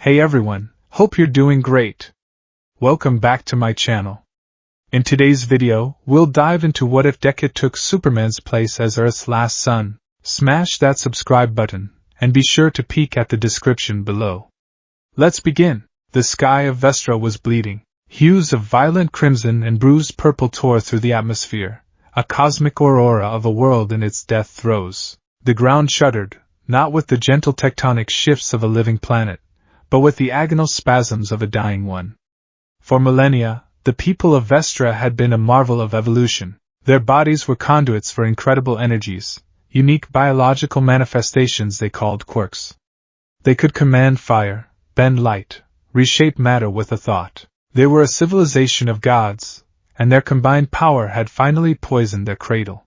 Hey everyone, hope you're doing great. Welcome back to my channel. In today's video, we'll dive into what if Deku took Superman's place as Earth's last son. Smash that subscribe button, and be sure to peek at the description below. Let's begin. The sky of Vestra was bleeding. Hues of violent crimson and bruised purple tore through the atmosphere, a cosmic aurora of a world in its death throes. The ground shuddered, not with the gentle tectonic shifts of a living planet, but with the agonal spasms of a dying one. For millennia, the people of Vestra had been a marvel of evolution. Their bodies were conduits for incredible energies, unique biological manifestations they called quirks. They could command fire, bend light, reshape matter with a thought. They were a civilization of gods, and their combined power had finally poisoned their cradle.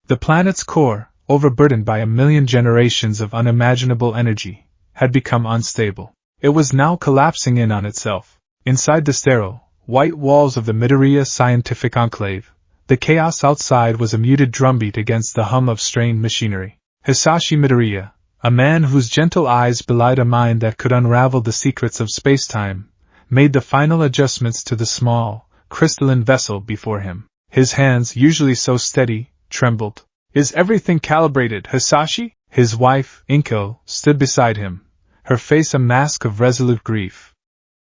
The planet's core, overburdened by a million generations of unimaginable energy, had become unstable. It was now collapsing in on itself. Inside the sterile, white walls of the Midoriya Scientific Enclave, the chaos outside was a muted drumbeat against the hum of strained machinery. Hisashi Midoriya, a man whose gentle eyes belied a mind that could unravel the secrets of space-time, made the final adjustments to the small, crystalline vessel before him. His hands, usually so steady, trembled. "Is everything calibrated, Hisashi?" His wife, Inko, stood beside him, her face a mask of resolute grief.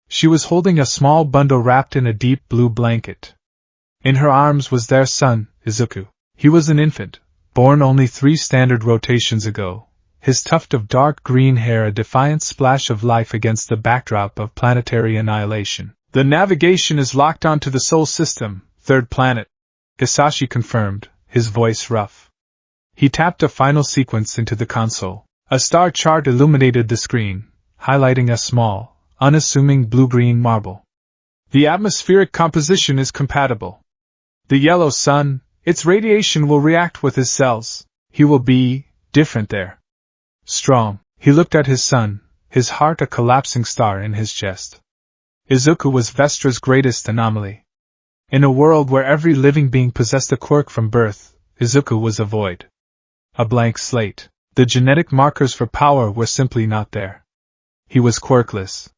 She was holding a small bundle wrapped in a deep blue blanket. In her arms was their son, Izuku. He was an infant, born only 3 standard rotations ago, his tuft of dark green hair a defiant splash of life against the backdrop of planetary annihilation. "The navigation is locked onto the Sol system, 3rd planet," Hisashi confirmed, his voice rough. He tapped a final sequence into the console. A star chart illuminated the screen, highlighting a small, unassuming blue-green marble. "The atmospheric composition is compatible. The yellow sun, its radiation will react with his cells. He will be different there. Strong." He looked at his son, his heart a collapsing star in his chest. Izuku was Vestra's greatest anomaly. In a world where every living being possessed a quirk from birth, Izuku was a void. A blank slate. The genetic markers for power were simply not there. He was quirkless.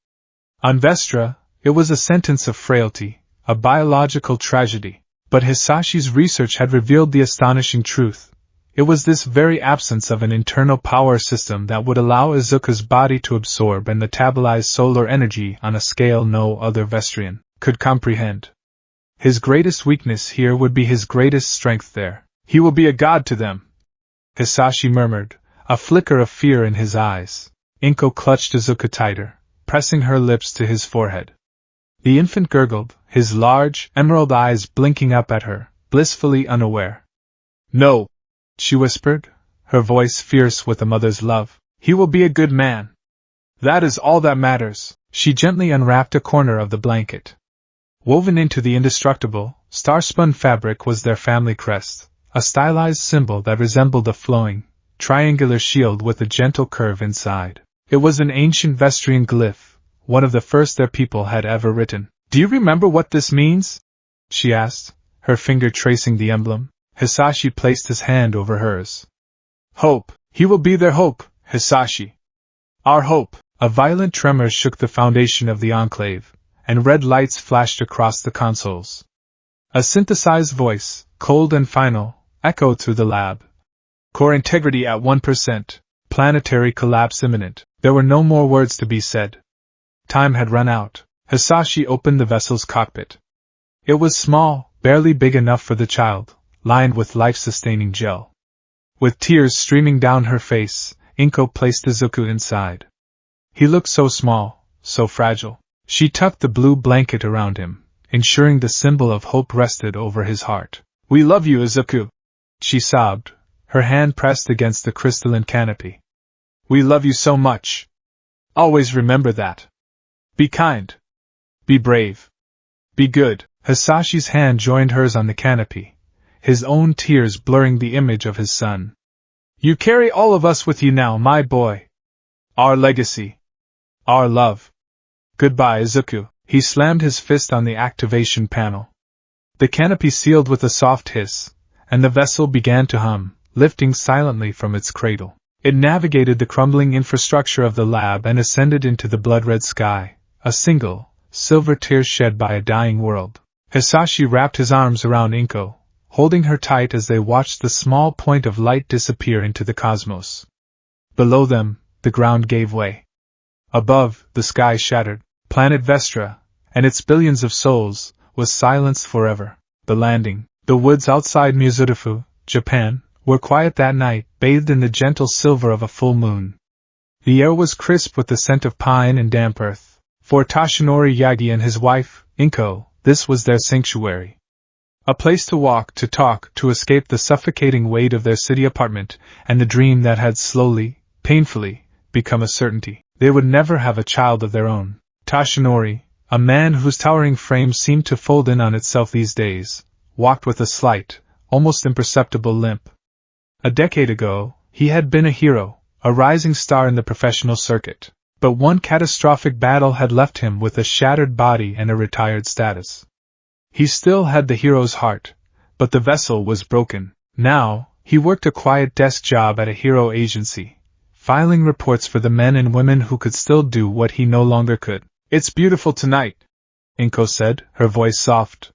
On Vestra, it was a sentence of frailty, a biological tragedy. But Hisashi's research had revealed the astonishing truth. It was this very absence of an internal power system that would allow Izuku's body to absorb and metabolize solar energy on a scale no other Vestrian could comprehend. His greatest weakness here would be his greatest strength there. "He will be a god to them," Hisashi murmured, a flicker of fear in his eyes. Inko clutched Izuku tighter, pressing her lips to his forehead. The infant gurgled, his large, emerald eyes blinking up at her, blissfully unaware. "No," she whispered, her voice fierce with a mother's love. "He will be a good man. That is all that matters." She gently unwrapped a corner of the blanket. Woven into the indestructible, star-spun fabric was their family crest, a stylized symbol that resembled a flowing, triangular shield with a gentle curve inside. It was an ancient Vestrian glyph, one of the first their people had ever written. "Do you remember what this means?" she asked, her finger tracing the emblem. Hisashi placed his hand over hers. "Hope. He will be their hope, Hisashi. Our hope." A violent tremor shook the foundation of the enclave, and red lights flashed across the consoles. A synthesized voice, cold and final, echoed through the lab. "Core integrity at 1%. Planetary collapse imminent." There were no more words to be said. Time had run out. Hisashi opened the vessel's cockpit. It was small, barely big enough for the child, lined with life-sustaining gel. With tears streaming down her face, Inko placed Izuku inside. He looked so small, so fragile. She tucked the blue blanket around him, ensuring the symbol of hope rested over his heart. "We love you, Izuku," she sobbed, her hand pressed against the crystalline canopy. "We love you so much. Always remember that. Be kind. Be brave. Be good." Hisashi's hand joined hers on the canopy, his own tears blurring the image of his son. "You carry all of us with you now, my boy. Our legacy. Our love. Goodbye, Izuku." He slammed his fist on the activation panel. The canopy sealed with a soft hiss, and the vessel began to hum, lifting silently from its cradle. It navigated the crumbling infrastructure of the lab and ascended into the blood-red sky, a single, silver tear shed by a dying world. Hisashi wrapped his arms around Inko, holding her tight as they watched the small point of light disappear into the cosmos. Below them, the ground gave way. Above, the sky shattered. Planet Vestra, and its billions of souls, was silenced forever. The landing, the woods outside Mizurufu, Japan, were quiet that night, bathed in the gentle silver of a full moon. The air was crisp with the scent of pine and damp earth. For Toshinori Yagi and his wife, Inko, this was their sanctuary. A place to walk, to talk, to escape the suffocating weight of their city apartment, and the dream that had slowly, painfully, become a certainty. They would never have a child of their own. Toshinori, a man whose towering frame seemed to fold in on itself these days, walked with a slight, almost imperceptible limp. A decade ago, he had been a hero, a rising star in the professional circuit. But one catastrophic battle had left him with a shattered body and a retired status. He still had the hero's heart, but the vessel was broken. Now, he worked a quiet desk job at a hero agency, filing reports for the men and women who could still do what he no longer could. "It's beautiful tonight," Inko said, her voice soft.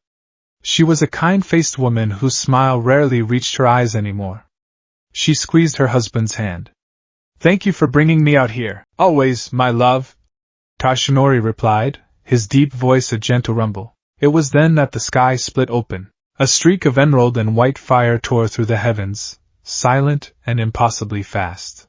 She was a kind-faced woman whose smile rarely reached her eyes anymore. She squeezed her husband's hand. "Thank you for bringing me out here." "Always, my love," Toshinori replied, his deep voice a gentle rumble. It was then that the sky split open. A streak of emerald and white fire tore through the heavens, silent and impossibly fast.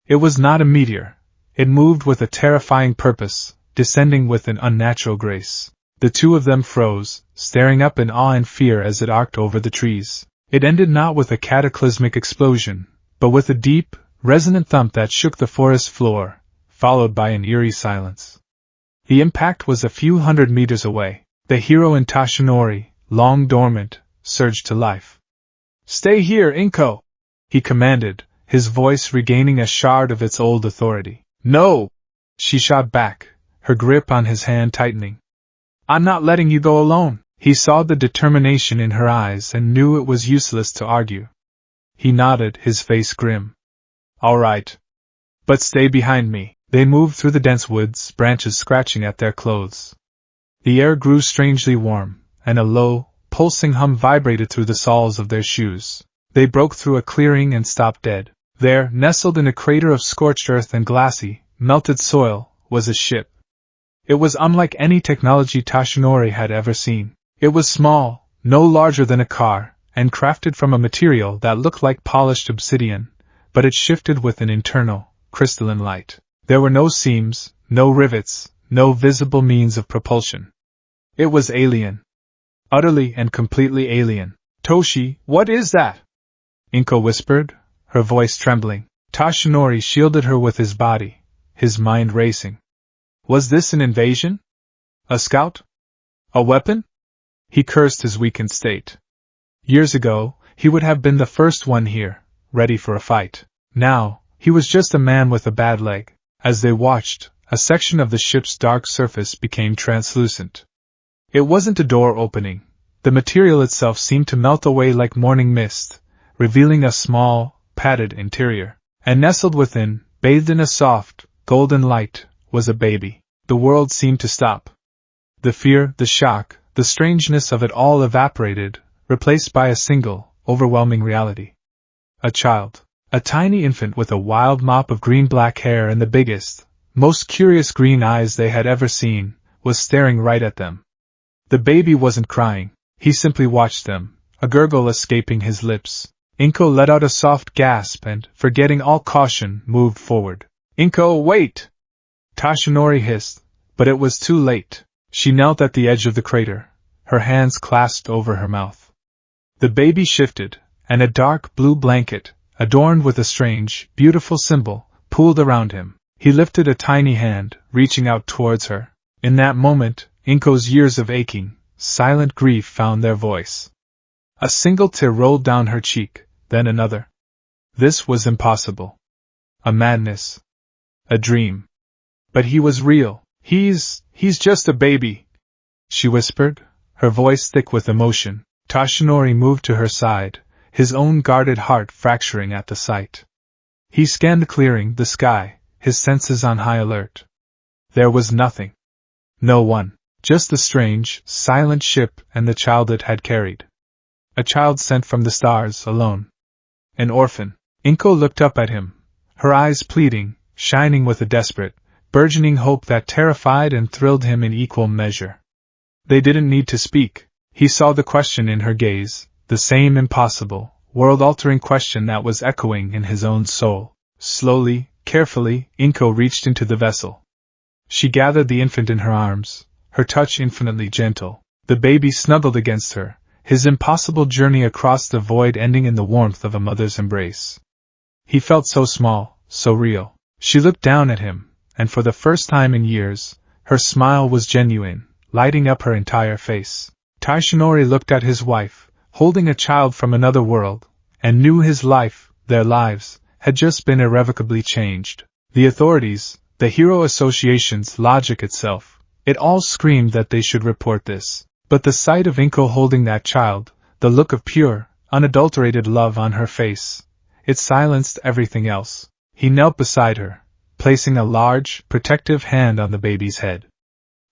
It was not a meteor. It moved with a terrifying purpose, descending with an unnatural grace. The two of them froze, staring up in awe and fear as it arced over the trees. It ended not with a cataclysmic explosion, but with a deep, resonant thump that shook the forest floor, followed by an eerie silence. The impact was a few hundred meters away. The hero in Toshinori, long dormant, surged to life. "Stay here, Inko!" he commanded, his voice regaining a shard of its old authority. "No!" she shot back, her grip on his hand tightening. "I'm not letting you go alone." He saw the determination in her eyes and knew it was useless to argue. He nodded, his face grim. "All right. But stay behind me." They moved through the dense woods, branches scratching at their clothes. The air grew strangely warm, and a low, pulsing hum vibrated through the soles of their shoes. They broke through a clearing and stopped dead. There, nestled in a crater of scorched earth and glassy, melted soil, was a ship. It was unlike any technology Toshinori had ever seen. It was small, no larger than a car, and crafted from a material that looked like polished obsidian, but it shifted with an internal, crystalline light. There were no seams, no rivets, no visible means of propulsion. It was alien. Utterly and completely alien. "Toshi, what is that?" Inko whispered, her voice trembling. Toshinori shielded her with his body, his mind racing. Was this an invasion? A scout? A weapon? He cursed his weakened state. Years ago, he would have been the first one here, ready for a fight. Now, he was just a man with a bad leg. As they watched, a section of the ship's dark surface became translucent. It wasn't a door opening. The material itself seemed to melt away like morning mist, revealing a small, padded interior. And nestled within, bathed in a soft, golden light, was a baby. The world seemed to stop. The fear, the shock, the strangeness of it all evaporated, replaced by a single, overwhelming reality. A child. A tiny infant with a wild mop of green-black hair and the biggest, most curious green eyes they had ever seen, was staring right at them. The baby wasn't crying. He simply watched them, a gurgle escaping his lips. Inko let out a soft gasp and, forgetting all caution, moved forward. "Inko, wait!" Toshinori hissed, but it was too late. She knelt at the edge of the crater, her hands clasped over her mouth. The baby shifted, and a dark blue blanket, adorned with a strange, beautiful symbol, pooled around him. He lifted a tiny hand, reaching out towards her. In that moment, Inko's years of aching, silent grief found their voice. A single tear rolled down her cheek, then another. This was impossible. A madness. A dream. But he was real. He's just a baby," she whispered, her voice thick with emotion. Toshinori moved to her side, his own guarded heart fracturing at the sight. He scanned the clearing, the sky, his senses on high alert. There was nothing. No one. Just the strange, silent ship and the child it had carried. A child sent from the stars, alone. An orphan. Inko looked up at him, her eyes pleading, shining with a desperate, burgeoning hope that terrified and thrilled him in equal measure. They didn't need to speak. He saw the question in her gaze, the same impossible, world-altering question that was echoing in his own soul. Slowly, carefully, Inko reached into the vessel. She gathered the infant in her arms, her touch infinitely gentle. The baby snuggled against her, his impossible journey across the void ending in the warmth of a mother's embrace. He felt so small, so real. She looked down at him, and for the first time in years, her smile was genuine, lighting up her entire face. Taishinori looked at his wife, holding a child from another world, and knew his life, their lives, had just been irrevocably changed. The authorities, the hero associations, logic itself, it all screamed that they should report this. But the sight of Inko holding that child, the look of pure, unadulterated love on her face, it silenced everything else. He knelt beside her, placing a large, protective hand on the baby's head.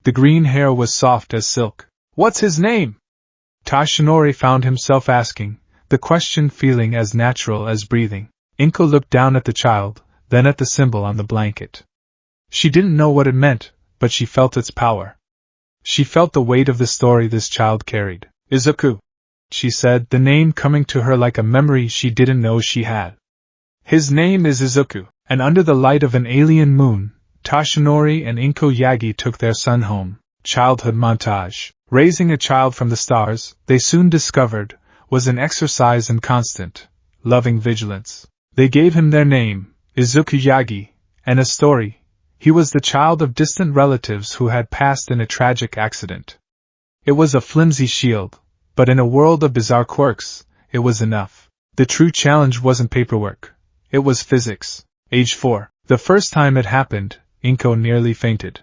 The green hair was soft as silk. "What's his name?" Taishinori found himself asking, the question feeling as natural as breathing. Inko looked down at the child, then at the symbol on the blanket. She didn't know what it meant, but she felt its power. She felt the weight of the story this child carried. "Izuku," she said, the name coming to her like a memory she didn't know she had. "His name is Izuku." And under the light of an alien moon, Taishinori and Inko Yagi took their son home. Childhood montage. Raising a child from the stars, they soon discovered, was an exercise in constant, loving vigilance. They gave him their name, Izuku Yagi, and a story. He was the child of distant relatives who had passed in a tragic accident. It was a flimsy shield, but in a world of bizarre quirks, it was enough. The true challenge wasn't paperwork. It was physics. Age 4. The first time it happened, Inko nearly fainted.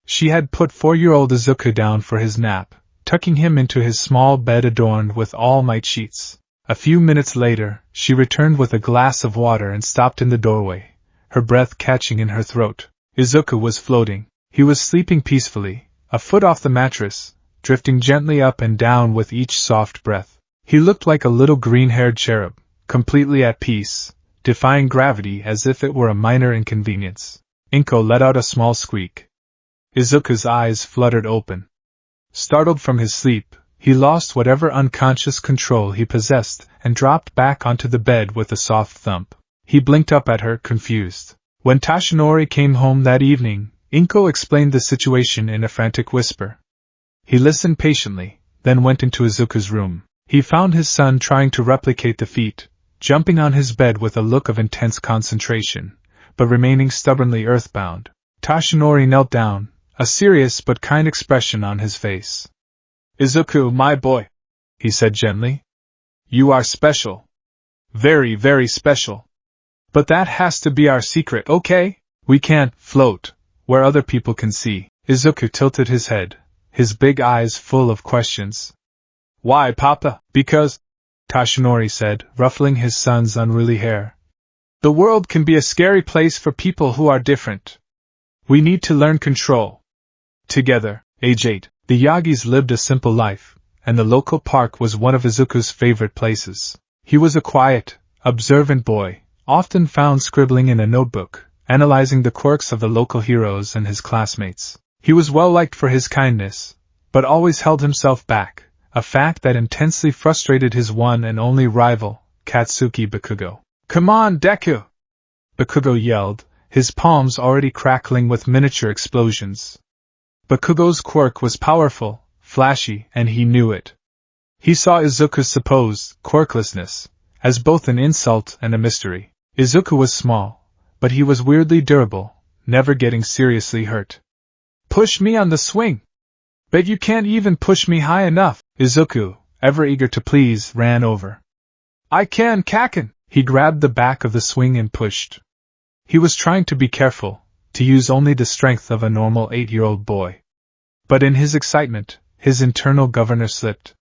She had put 4-year-old Izuku down for his nap, tucking him into his small bed adorned with all-night sheets. A few minutes later, she returned with a glass of water and stopped in the doorway, her breath catching in her throat. Izuku was floating. He was sleeping peacefully, a foot off the mattress, drifting gently up and down with each soft breath. He looked like a little green-haired cherub, completely at peace, defying gravity as if it were a minor inconvenience. Inko let out a small squeak. Izuku's eyes fluttered open. Startled from his sleep, he lost whatever unconscious control he possessed and dropped back onto the bed with a soft thump. He blinked up at her, confused. When Taishinori came home that evening, Inko explained the situation in a frantic whisper. He listened patiently, then went into Izuku's room. He found his son trying to replicate the feat, jumping on his bed with a look of intense concentration, but remaining stubbornly earthbound. Taishinori knelt down, a serious but kind expression on his face. "Izuku, my boy," he said gently. "You are special. Very, very special. But that has to be our secret, okay? We can't float where other people can see." Izuku tilted his head, his big eyes full of questions. "Why, Papa?" "Because," Taishinori said, ruffling his son's unruly hair, "the world can be a scary place for people who are different. We need to learn control. Together." Age 8. The Yagis lived a simple life, and the local park was one of Izuku's favorite places. He was a quiet, observant boy, often found scribbling in a notebook, analyzing the quirks of the local heroes and his classmates. He was well liked for his kindness, but always held himself back, a fact that intensely frustrated his one and only rival, Katsuki Bakugo. "Come on, Deku!" Bakugo yelled, his palms already crackling with miniature explosions. Bakugo's quirk was powerful, flashy, and he knew it. He saw Izuku's supposed quirklessness as both an insult and a mystery. Izuku was small, but he was weirdly durable, never getting seriously hurt. "Push me on the swing! Bet you can't even push me high enough!" Izuku, ever eager to please, ran over. "I can, Kaken!" He grabbed the back of the swing and pushed. He was trying to be careful, to use only the strength of a normal 8-year-old boy. But in his excitement, his internal governor slipped.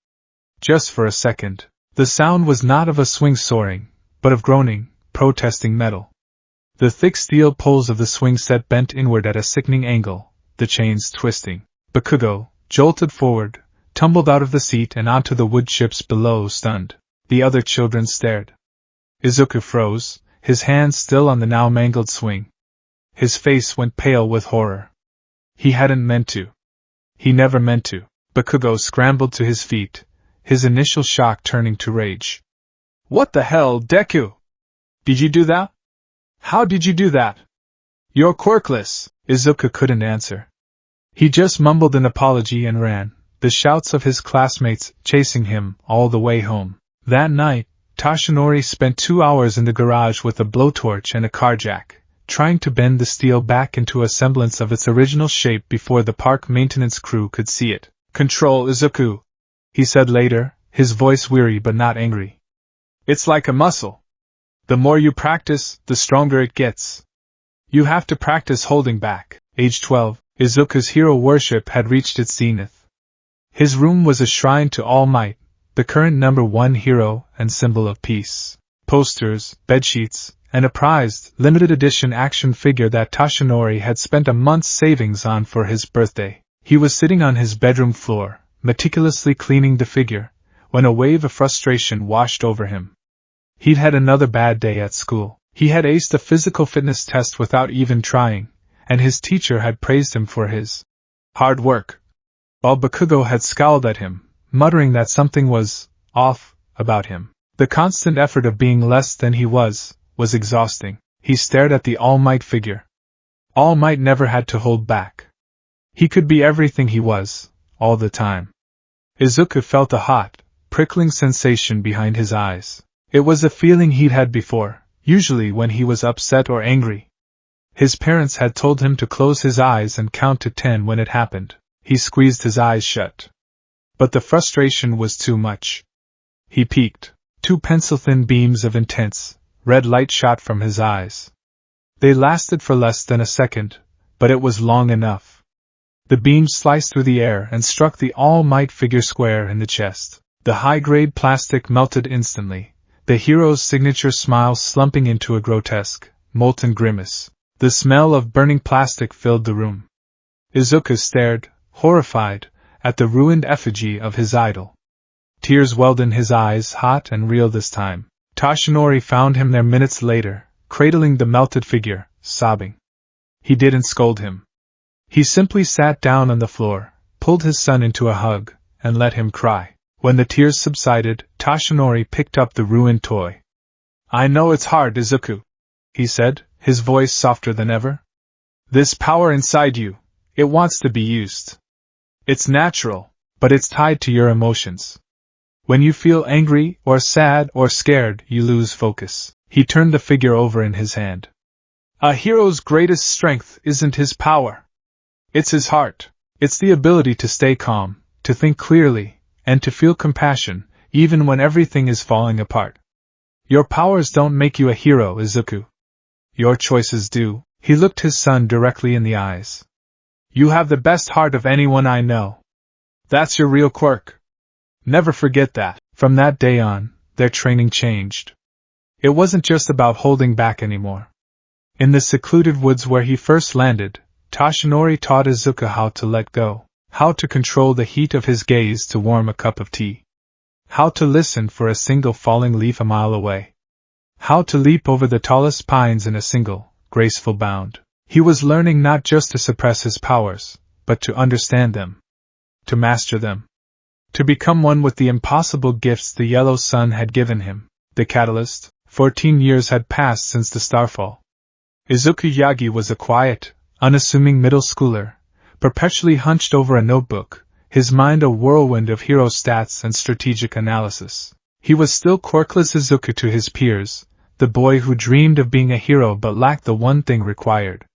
Just for a second. The sound was not of a swing soaring, but of groaning, protesting metal. The thick steel poles of the swing set bent inward at a sickening angle, the chains twisting. Bakugo, jolted forward, tumbled out of the seat and onto the wood chips below, stunned. The other children stared. Izuku froze, his hands still on the now mangled swing. His face went pale with horror. He hadn't meant to. He never meant to. Bakugo scrambled to his feet, his initial shock turning to rage. What the hell, Deku? Did you do that? How did you do that? You're quirkless, Izuku couldn't answer. He just mumbled an apology and ran, the shouts of his classmates chasing him all the way home. That night, Toshinori spent 2 hours in the garage with a blowtorch and a car jack, trying to bend the steel back into a semblance of its original shape before the park maintenance crew could see it. Control, Izuku, he said later, his voice weary but not angry. It's like a muscle. The more you practice, the stronger it gets. You have to practice holding back. Age 12, Izuku's hero worship had reached its zenith. His room was a shrine to All Might, the current #1 hero and symbol of peace. Posters, bedsheets, and a prized, limited edition action figure that Toshinori had spent a month's savings on for his birthday. He was sitting on his bedroom floor, meticulously cleaning the figure, when a wave of frustration washed over him. He'd had another bad day at school. He had aced a physical fitness test without even trying, and his teacher had praised him for his hard work, while Bakugo had scowled at him, muttering that something was off about him. The constant effort of being less than he was exhausting. He stared at the All Might figure. All Might never had to hold back. He could be everything he was, all the time. Izuku felt a hot, prickling sensation behind his eyes. It was a feeling he'd had before, usually when he was upset or angry. His parents had told him to close his eyes and count to 10 when it happened. He squeezed his eyes shut. But the frustration was too much. He peeked. 2 pencil-thin beams of intense, red light shot from his eyes. They lasted for less than a second, but it was long enough. The beams sliced through the air and struck the All Might figure square in the chest. The high-grade plastic melted instantly, the hero's signature smile slumping into a grotesque, molten grimace. The smell of burning plastic filled the room. Izuku stared, horrified, at the ruined effigy of his idol. Tears welled in his eyes, hot and real this time. Toshinori found him there minutes later, cradling the melted figure, sobbing. He didn't scold him. He simply sat down on the floor, pulled his son into a hug, and let him cry. When the tears subsided, Toshinori picked up the ruined toy. I know it's hard, Izuku, he said, his voice softer than ever. This power inside you, it wants to be used. It's natural, but it's tied to your emotions. When you feel angry, or sad, or scared, you lose focus. He turned the figure over in his hand. A hero's greatest strength isn't his power. It's his heart. It's the ability to stay calm, to think clearly, and to feel compassion, even when everything is falling apart. Your powers don't make you a hero, Izuku. Your choices do. He looked his son directly in the eyes. You have the best heart of anyone I know. That's your real quirk. Never forget that. From that day on, their training changed. It wasn't just about holding back anymore. In the secluded woods where he first landed, Toshinori taught Izuku how to let go, how to control the heat of his gaze to warm a cup of tea, how to listen for a single falling leaf a mile away, how to leap over the tallest pines in a single, graceful bound. He was learning not just to suppress his powers, but to understand them, to master them, to become one with the impossible gifts the yellow sun had given him. The catalyst. 14 years had passed since the starfall. Izuku Yagi was a quiet, unassuming middle schooler, perpetually hunched over a notebook, his mind a whirlwind of hero stats and strategic analysis. He was still quirkless Izuku to his peers, the boy who dreamed of being a hero but lacked the one thing required.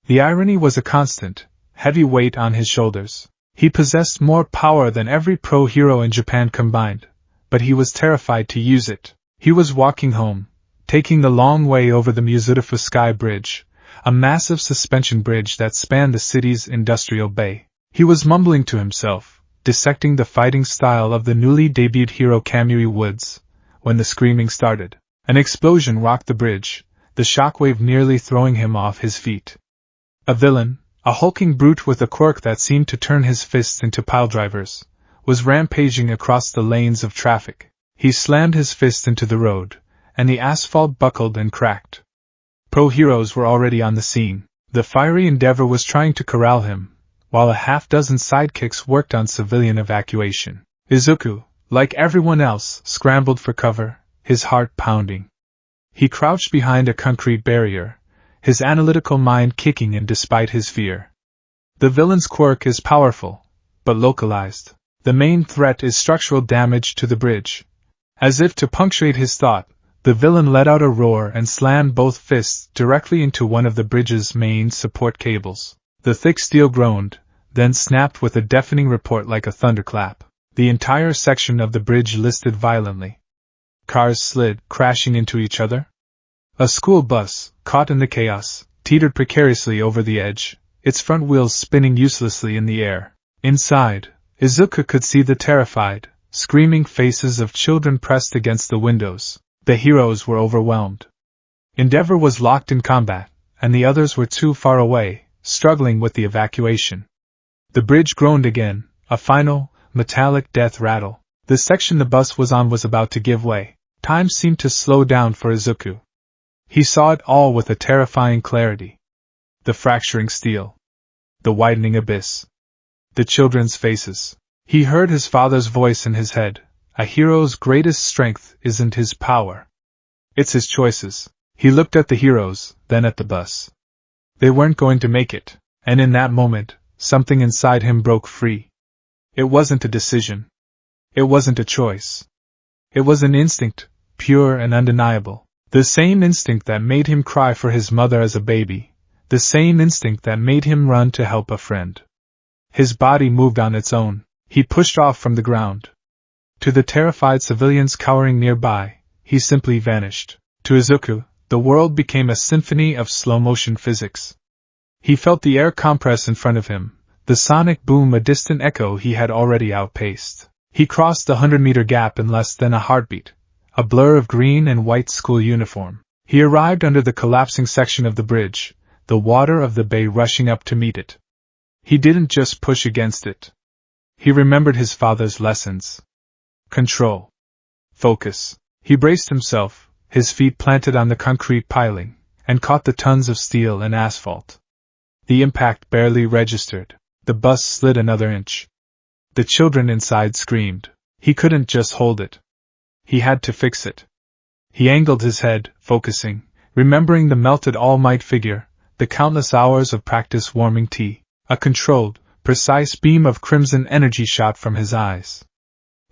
The irony was a constant, heavy weight on his shoulders. He possessed more power than every pro-hero in Japan combined, but he was terrified to use it. He was walking home, taking the long way over the Muzutafu Sky Bridge, a massive suspension bridge that spanned the city's industrial bay. He was mumbling to himself, dissecting the fighting style of the newly debuted hero Kamui Woods, when the screaming started. An explosion rocked the bridge, the shockwave nearly throwing him off his feet. A villain, a hulking brute with a quirk that seemed to turn his fists into piledrivers, was rampaging across the lanes of traffic. He slammed his fist into the road, and the asphalt buckled and cracked. Pro-heroes were already on the scene. The fiery Endeavor was trying to corral him, while a half-dozen sidekicks worked on civilian evacuation. Izuku, like everyone else, scrambled for cover, his heart pounding. He crouched behind a concrete barrier, his analytical mind kicking in despite his fear. The villain's quirk is powerful, but localized. The main threat is structural damage to the bridge. As if to punctuate his thought, the villain let out a roar and slammed both fists directly into one of the bridge's main support cables. The thick steel groaned, then snapped with a deafening report like a thunderclap. The entire section of the bridge listed violently. Cars slid, crashing into each other. A school bus, caught in the chaos, teetered precariously over the edge, its front wheels spinning uselessly in the air. Inside, Izuku could see the terrified, screaming faces of children pressed against the windows. The heroes were overwhelmed. Endeavor was locked in combat, and the others were too far away, struggling with the evacuation. The bridge groaned again, a final, metallic death rattle. The section the bus was on was about to give way. Time seemed to slow down for Izuku. He saw it all with a terrifying clarity. The fracturing steel. The widening abyss. The children's faces. He heard his father's voice in his head. A hero's greatest strength isn't his power. It's his choices. He looked at the heroes, then at the bus. They weren't going to make it, and in that moment, something inside him broke free. It wasn't a decision. It wasn't a choice. It was an instinct, pure and undeniable. The same instinct that made him cry for his mother as a baby. The same instinct that made him run to help a friend. His body moved on its own. He pushed off from the ground. To the terrified civilians cowering nearby, he simply vanished. To Izuku, the world became a symphony of slow-motion physics. He felt the air compress in front of him, the sonic boom a distant echo he had already outpaced. He crossed the 100-meter gap in less than a heartbeat, a blur of green and white school uniform. He arrived under the collapsing section of the bridge, the water of the bay rushing up to meet it. He didn't just push against it. He remembered his father's lessons. Control. Focus. He braced himself, his feet planted on the concrete piling, and caught the tons of steel and asphalt. The impact barely registered. The bus slid another inch. The children inside screamed. He couldn't just hold it. He had to fix it. He angled his head, focusing, remembering the melted All Might figure, the countless hours of practice warming tea. A controlled, precise beam of crimson energy shot from his eyes.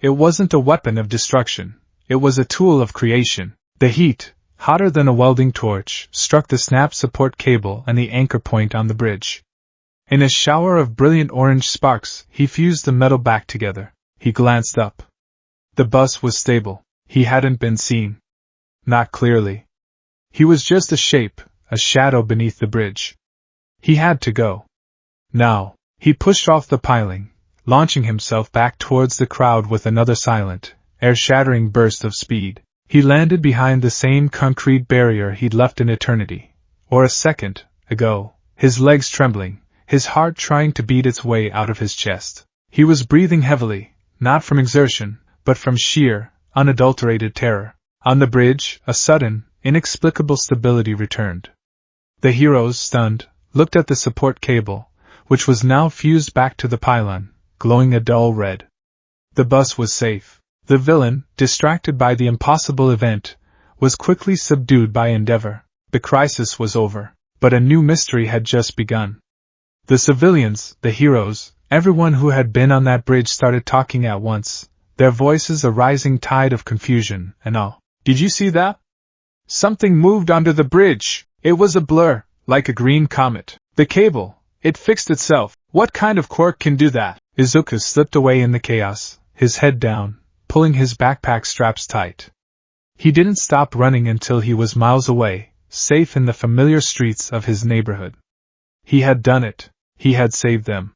It wasn't a weapon of destruction, it was a tool of creation. The heat, hotter than a welding torch, struck the snap support cable and the anchor point on the bridge. In a shower of brilliant orange sparks, he fused the metal back together. He glanced up. The bus was stable. He hadn't been seen. Not clearly. He was just a shape, a shadow beneath the bridge. He had to go. Now, he pushed off the piling, launching himself back towards the crowd with another silent, air-shattering burst of speed. He landed behind the same concrete barrier he'd left an eternity, or a second, ago, his legs trembling, his heart trying to beat its way out of his chest. He was breathing heavily, not from exertion, but from sheer, unadulterated terror. On the bridge, a sudden, inexplicable stability returned. The heroes, stunned, looked at the support cable, which was now fused back to the pylon, glowing a dull red. The bus was safe. The villain, distracted by the impossible event, was quickly subdued by Endeavor. The crisis was over, but a new mystery had just begun. The civilians, the heroes, everyone who had been on that bridge started talking at once, their voices a rising tide of confusion and awe. Did you see that? Something moved under the bridge. It was a blur, like a green comet. The cable, it fixed itself. What kind of quirk can do that? Izuku slipped away in the chaos, his head down, pulling his backpack straps tight. He didn't stop running until he was miles away, safe in the familiar streets of his neighborhood. He had done it. He had saved them.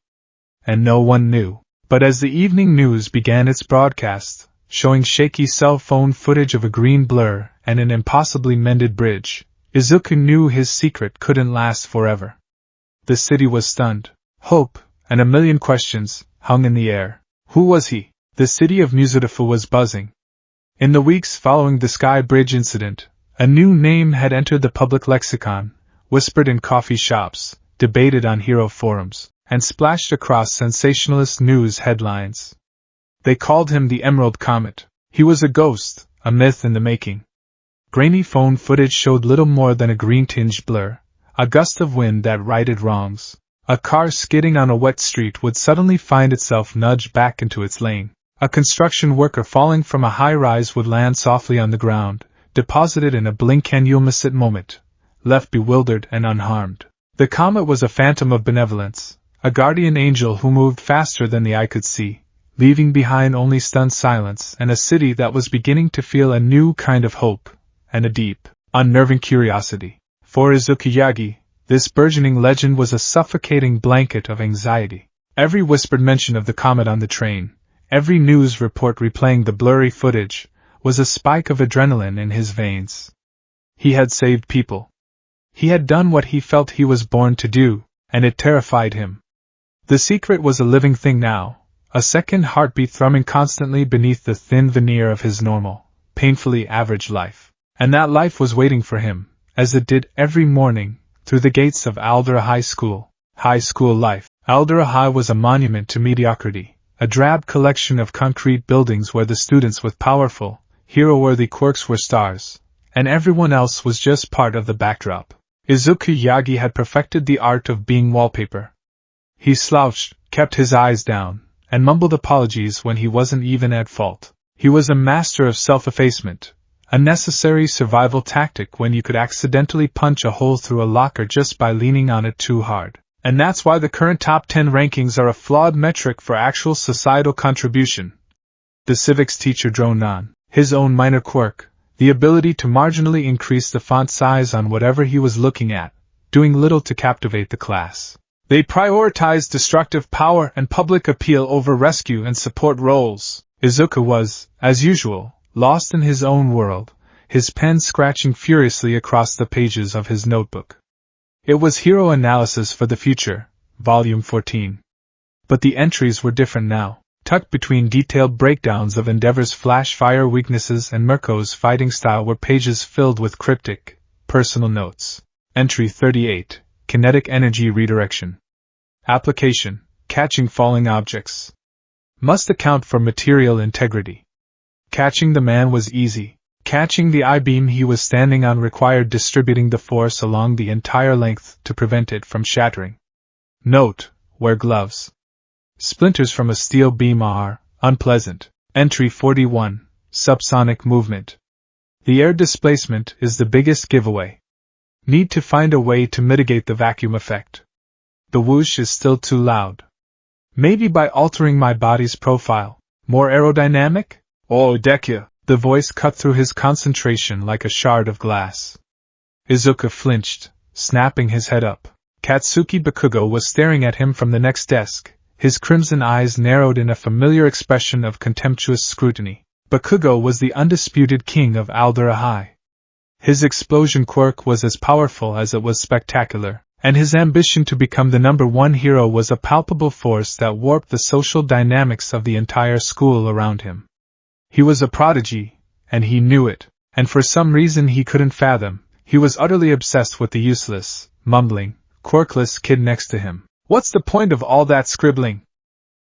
And no one knew. But as the evening news began its broadcast, showing shaky cell phone footage of a green blur and an impossibly mended bridge, Izuku knew his secret couldn't last forever. The city was stunned. Hope, and a million questions, hung in the air. Who was he? The city of Musudafu was buzzing. In the weeks following the Sky Bridge incident, a new name had entered the public lexicon, whispered in coffee shops, debated on hero forums, and splashed across sensationalist news headlines. They called him the Emerald Comet. He was a ghost, a myth in the making. Grainy phone footage showed little more than a green-tinged blur, a gust of wind that righted wrongs. A car skidding on a wet street would suddenly find itself nudged back into its lane. A construction worker falling from a high-rise would land softly on the ground, deposited in a blink and you'll miss it moment, left bewildered and unharmed. The comet was a phantom of benevolence, a guardian angel who moved faster than the eye could see, leaving behind only stunned silence and a city that was beginning to feel a new kind of hope, and a deep, unnerving curiosity. For Izuku Yagi, this burgeoning legend was a suffocating blanket of anxiety. Every whispered mention of the comet on the train, every news report replaying the blurry footage, was a spike of adrenaline in his veins. He had saved people. He had done what he felt he was born to do, and it terrified him. The secret was a living thing now, a second heartbeat thrumming constantly beneath the thin veneer of his normal, painfully average life. And that life was waiting for him, as it did every morning, through the gates of Aldera High School. High school life. Aldera High was a monument to mediocrity. A drab collection of concrete buildings where the students with powerful, hero-worthy quirks were stars, and everyone else was just part of the backdrop. Izuku Yagi had perfected the art of being wallpaper. He slouched, kept his eyes down, and mumbled apologies when he wasn't even at fault. He was a master of self-effacement, a necessary survival tactic when you could accidentally punch a hole through a locker just by leaning on it too hard. And that's why the current top 10 rankings are a flawed metric for actual societal contribution. The civics teacher droned on. His own minor quirk, the ability to marginally increase the font size on whatever he was looking at, doing little to captivate the class. They prioritized destructive power and public appeal over rescue and support roles. Izuku was, as usual, lost in his own world, his pen scratching furiously across the pages of his notebook. It was Hero Analysis for the Future, Volume 14. But the entries were different now. Tucked between detailed breakdowns of Endeavor's flash-fire weaknesses and Mirko's fighting style were pages filled with cryptic, personal notes. Entry 38, Kinetic Energy Redirection. Application, Catching Falling Objects. Must account for material integrity. Catching the man was easy. Catching the I-beam he was standing on required distributing the force along the entire length to prevent it from shattering. Note, wear gloves. Splinters from a steel beam are unpleasant. Entry 41, Subsonic Movement. The air displacement is the biggest giveaway. Need to find a way to mitigate the vacuum effect. The whoosh is still too loud. Maybe by altering my body's profile. More aerodynamic? Oh, Deku. The voice cut through his concentration like a shard of glass. Izuku flinched, snapping his head up. Katsuki Bakugo was staring at him from the next desk, his crimson eyes narrowed in a familiar expression of contemptuous scrutiny. Bakugo was the undisputed king of Aldera High. His explosion quirk was as powerful as it was spectacular, and his ambition to become the #1 hero was a palpable force that warped the social dynamics of the entire school around him. He was a prodigy, and he knew it, and for some reason he couldn't fathom, he was utterly obsessed with the useless, mumbling, quirkless kid next to him. What's the point of all that scribbling?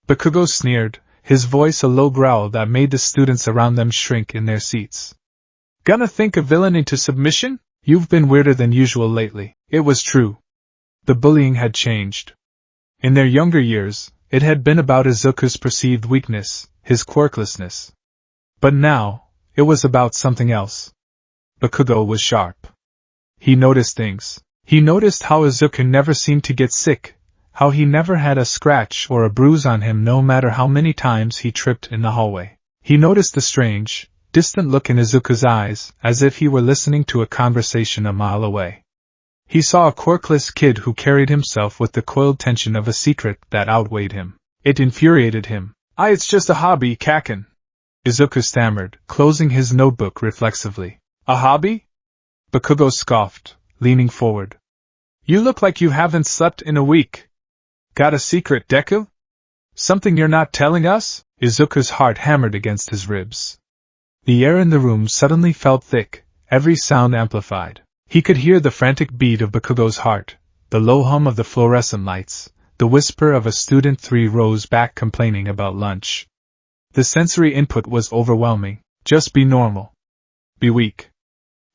Bakugo sneered, his voice a low growl that made the students around them shrink in their seats. Gonna think a villain into submission? You've been weirder than usual lately. It was true. The bullying had changed. In their younger years, it had been about Izuku's perceived weakness, his quirklessness. But now, it was about something else. Bakugo was sharp. He noticed things. He noticed how Izuku never seemed to get sick, how he never had a scratch or a bruise on him no matter how many times he tripped in the hallway. He noticed the strange, distant look in Izuku's eyes, as if he were listening to a conversation a mile away. He saw a quirkless kid who carried himself with the coiled tension of a secret that outweighed him. It infuriated him. It's just a hobby, Kaken. Izuku stammered, closing his notebook reflexively. A hobby? Bakugo scoffed, leaning forward. You look like you haven't slept in a week. Got a secret, Deku? Something you're not telling us? Izuku's heart hammered against his ribs. The air in the room suddenly felt thick, every sound amplified. He could hear the frantic beat of Bakugo's heart, the low hum of the fluorescent lights, the whisper of a student 3 rows back complaining about lunch. The sensory input was overwhelming. Just be normal. Be weak.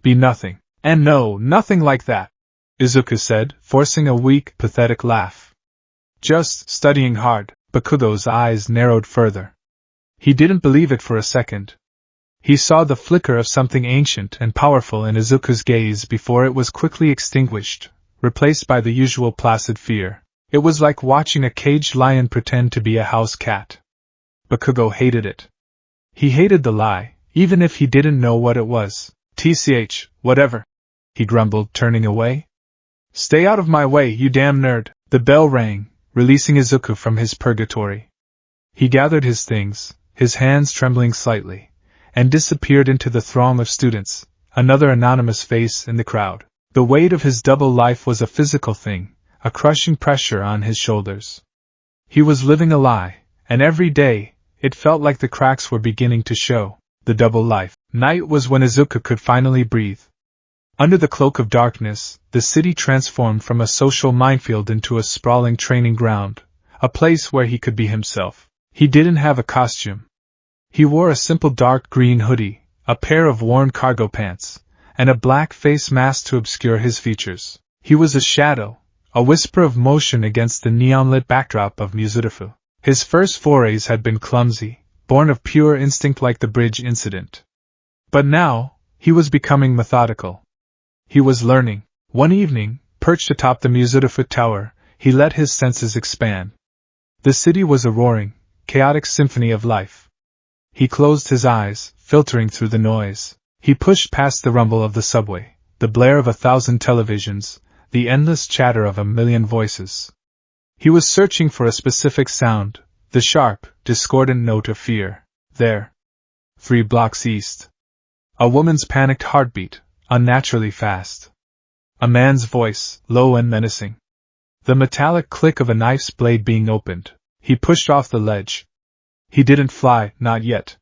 Be nothing. And no, nothing like that, Izuku said, forcing a weak, pathetic laugh. Just studying hard. Bakugo's eyes narrowed further. He didn't believe it for a second. He saw the flicker of something ancient and powerful in Izuku's gaze before it was quickly extinguished, replaced by the usual placid fear. It was like watching a caged lion pretend to be a house cat. Bakugo hated it. He hated the lie, even if he didn't know what it was. "Tch, whatever," he grumbled, turning away. "Stay out of my way, you damn nerd." The bell rang, releasing Izuku from his purgatory. He gathered his things, his hands trembling slightly, and disappeared into the throng of students, another anonymous face in the crowd. The weight of his double life was a physical thing, a crushing pressure on his shoulders. He was living a lie, and every day, it felt like the cracks were beginning to show. The double life. Night was when Izuku could finally breathe. Under the cloak of darkness, the city transformed from a social minefield into a sprawling training ground, a place where he could be himself. He didn't have a costume. He wore a simple dark green hoodie, a pair of worn cargo pants, and a black face mask to obscure his features. He was a shadow, a whisper of motion against the neon-lit backdrop of Muzurifu. His first forays had been clumsy, born of pure instinct like the bridge incident. But now, he was becoming methodical. He was learning. One evening, perched atop the Muzurifu tower, he let his senses expand. The city was a roaring, chaotic symphony of life. He closed his eyes, filtering through the noise. He pushed past the rumble of the subway, the blare of 1,000 televisions, the endless chatter of 1,000,000 voices. He was searching for a specific sound, the sharp, discordant note of fear. There. 3 blocks east. A woman's panicked heartbeat, unnaturally fast. A man's voice, low and menacing. The metallic click of a knife's blade being opened. He pushed off the ledge. He didn't fly, not yet.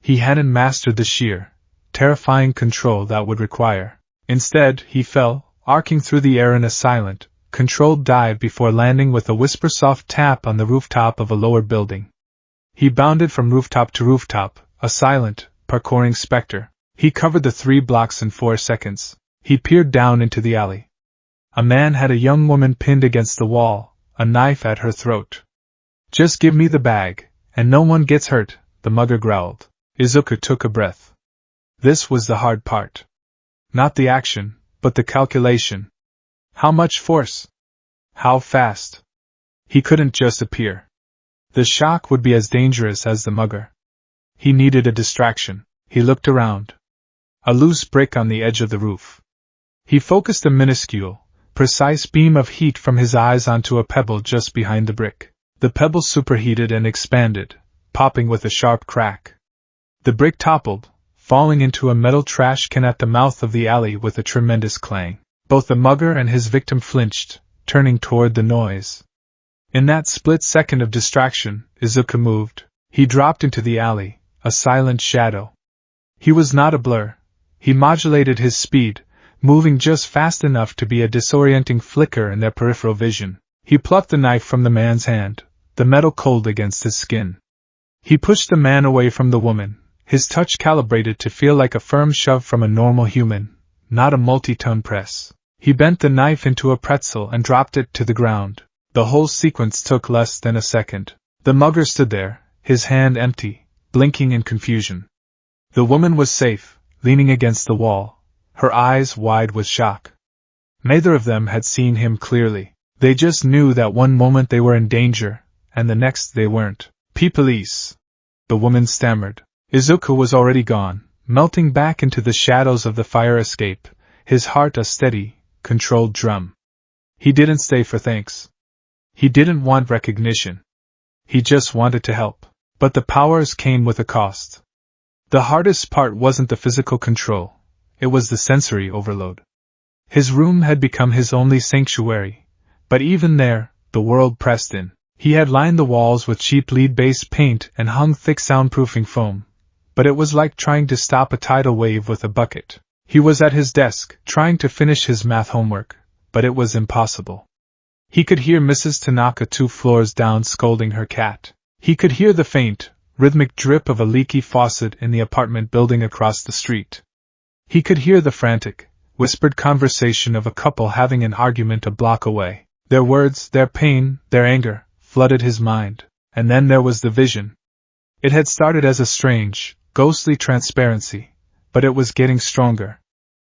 He hadn't mastered the sheer, terrifying control that would require. Instead, he fell, arcing through the air in a silent, controlled dive before landing with a whisper-soft tap on the rooftop of a lower building. He bounded from rooftop to rooftop, a silent, parkouring specter. He covered the 3 blocks in 4 seconds. He peered down into the alley. A man had a young woman pinned against the wall, a knife at her throat. "Just give me the bag, and no one gets hurt," the mugger growled. Izuku took a breath. This was the hard part. Not the action, but the calculation. How much force? How fast? He couldn't just appear. The shock would be as dangerous as the mugger. He needed a distraction. He looked around. A loose brick on the edge of the roof. He focused a minuscule, precise beam of heat from his eyes onto a pebble just behind the brick. The pebble superheated and expanded, popping with a sharp crack. The brick toppled, falling into a metal trash can at the mouth of the alley with a tremendous clang. Both the mugger and his victim flinched, turning toward the noise. In that split second of distraction, Izuku moved. He dropped into the alley, a silent shadow. He was not a blur. He modulated his speed, moving just fast enough to be a disorienting flicker in their peripheral vision. He plucked the knife from the man's hand, the metal cold against his skin. He pushed the man away from the woman, his touch calibrated to feel like a firm shove from a normal human, not a multi-ton press. He bent the knife into a pretzel and dropped it to the ground. The whole sequence took less than a second. The mugger stood there, his hand empty, blinking in confusion. The woman was safe, leaning against the wall, her eyes wide with shock. Neither of them had seen him clearly. They just knew that one moment they were in danger, and the next they weren't. "Police," the woman stammered. Izuku was already gone, melting back into the shadows of the fire escape, his heart a steady, controlled drum. He didn't stay for thanks. He didn't want recognition. He just wanted to help. But the powers came with a cost. The hardest part wasn't the physical control, it was the sensory overload. His room had become his only sanctuary, but even there, the world pressed in. He had lined the walls with cheap lead-based paint and hung thick soundproofing foam, but it was like trying to stop a tidal wave with a bucket. He was at his desk, trying to finish his math homework, but it was impossible. He could hear Mrs. Tanaka 2 floors down scolding her cat. He could hear the faint, rhythmic drip of a leaky faucet in the apartment building across the street. He could hear the frantic, whispered conversation of a couple having an argument a block away. Their words, their pain, their anger, flooded his mind. And then there was the vision. It had started as a strange, ghostly transparency, but it was getting stronger.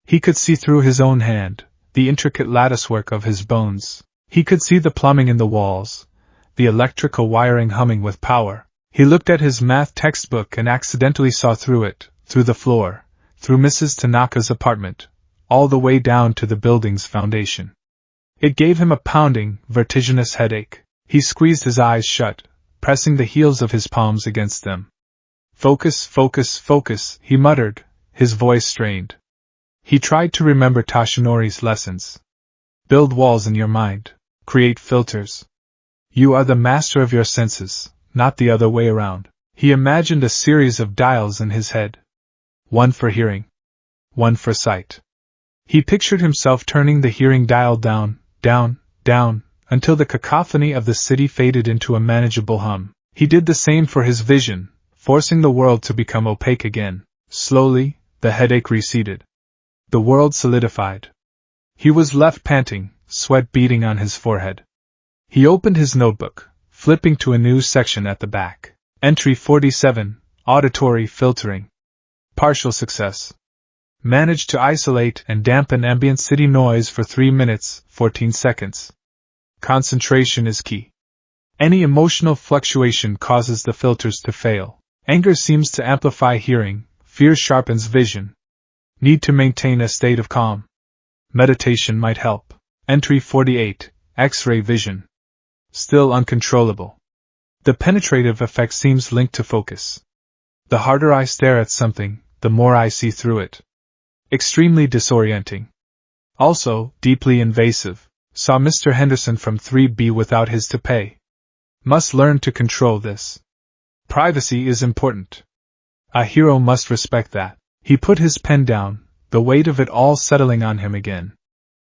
He could see through his own hand, the intricate latticework of his bones. He could see the plumbing in the walls, the electrical wiring humming with power. He looked at his math textbook and accidentally saw through it, through the floor, through Mrs. Tanaka's apartment, all the way down to the building's foundation. It gave him a pounding, vertiginous headache. He squeezed his eyes shut, pressing the heels of his palms against them. Focus, focus, focus, he muttered, his voice strained. He tried to remember Toshinori's lessons. Build walls in your mind. Create filters. You are the master of your senses, not the other way around. He imagined a series of dials in his head. One for hearing. One for sight. He pictured himself turning the hearing dial down, down, down, until the cacophony of the city faded into a manageable hum. He did the same for his vision, forcing the world to become opaque again. Slowly, the headache receded. The world solidified. He was left panting, sweat beading on his forehead. He opened his notebook, flipping to a new section at the back. Entry 47, Auditory Filtering. Partial success. Managed to isolate and dampen ambient city noise for 3 minutes, 14 seconds. Concentration is key. Any emotional fluctuation causes the filters to fail. Anger seems to amplify hearing, fear sharpens vision. Need to maintain a state of calm. Meditation might help. Entry 48, X-ray vision. Still uncontrollable. The penetrative effect seems linked to focus. The harder I stare at something, the more I see through it. Extremely disorienting. Also, deeply invasive. Saw Mr. Henderson from 3B without his to pay. Must learn to control this. Privacy is important. A hero must respect that. He put his pen down, the weight of it all settling on him again.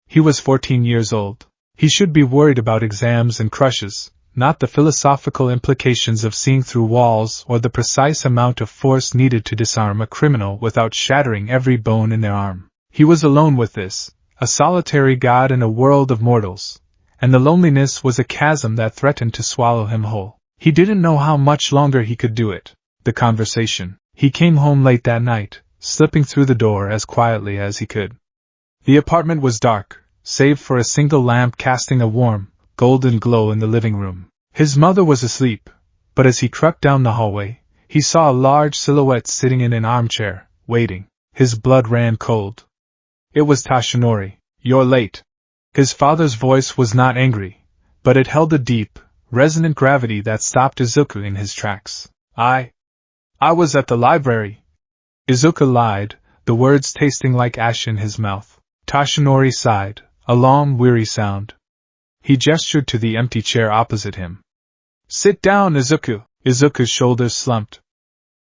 He was 14 years old. He should be worried about exams and crushes, not the philosophical implications of seeing through walls or the precise amount of force needed to disarm a criminal without shattering every bone in their arm. He was alone with this, a solitary god in a world of mortals, and the loneliness was a chasm that threatened to swallow him whole. He didn't know how much longer he could do it. The conversation. He came home late that night, slipping through the door as quietly as he could. The apartment was dark, save for a single lamp casting a warm, golden glow in the living room. His mother was asleep, but as he crept down the hallway, he saw a large silhouette sitting in an armchair, waiting. His blood ran cold. It was Toshinori. You're late. His father's voice was not angry, but it held a deep, resonant gravity that stopped Izuku in his tracks. I was at the library. Izuku lied, the words tasting like ash in his mouth. Toshinori sighed, a long, weary sound. He gestured to the empty chair opposite him. Sit down, Izuku. Izuku's shoulders slumped.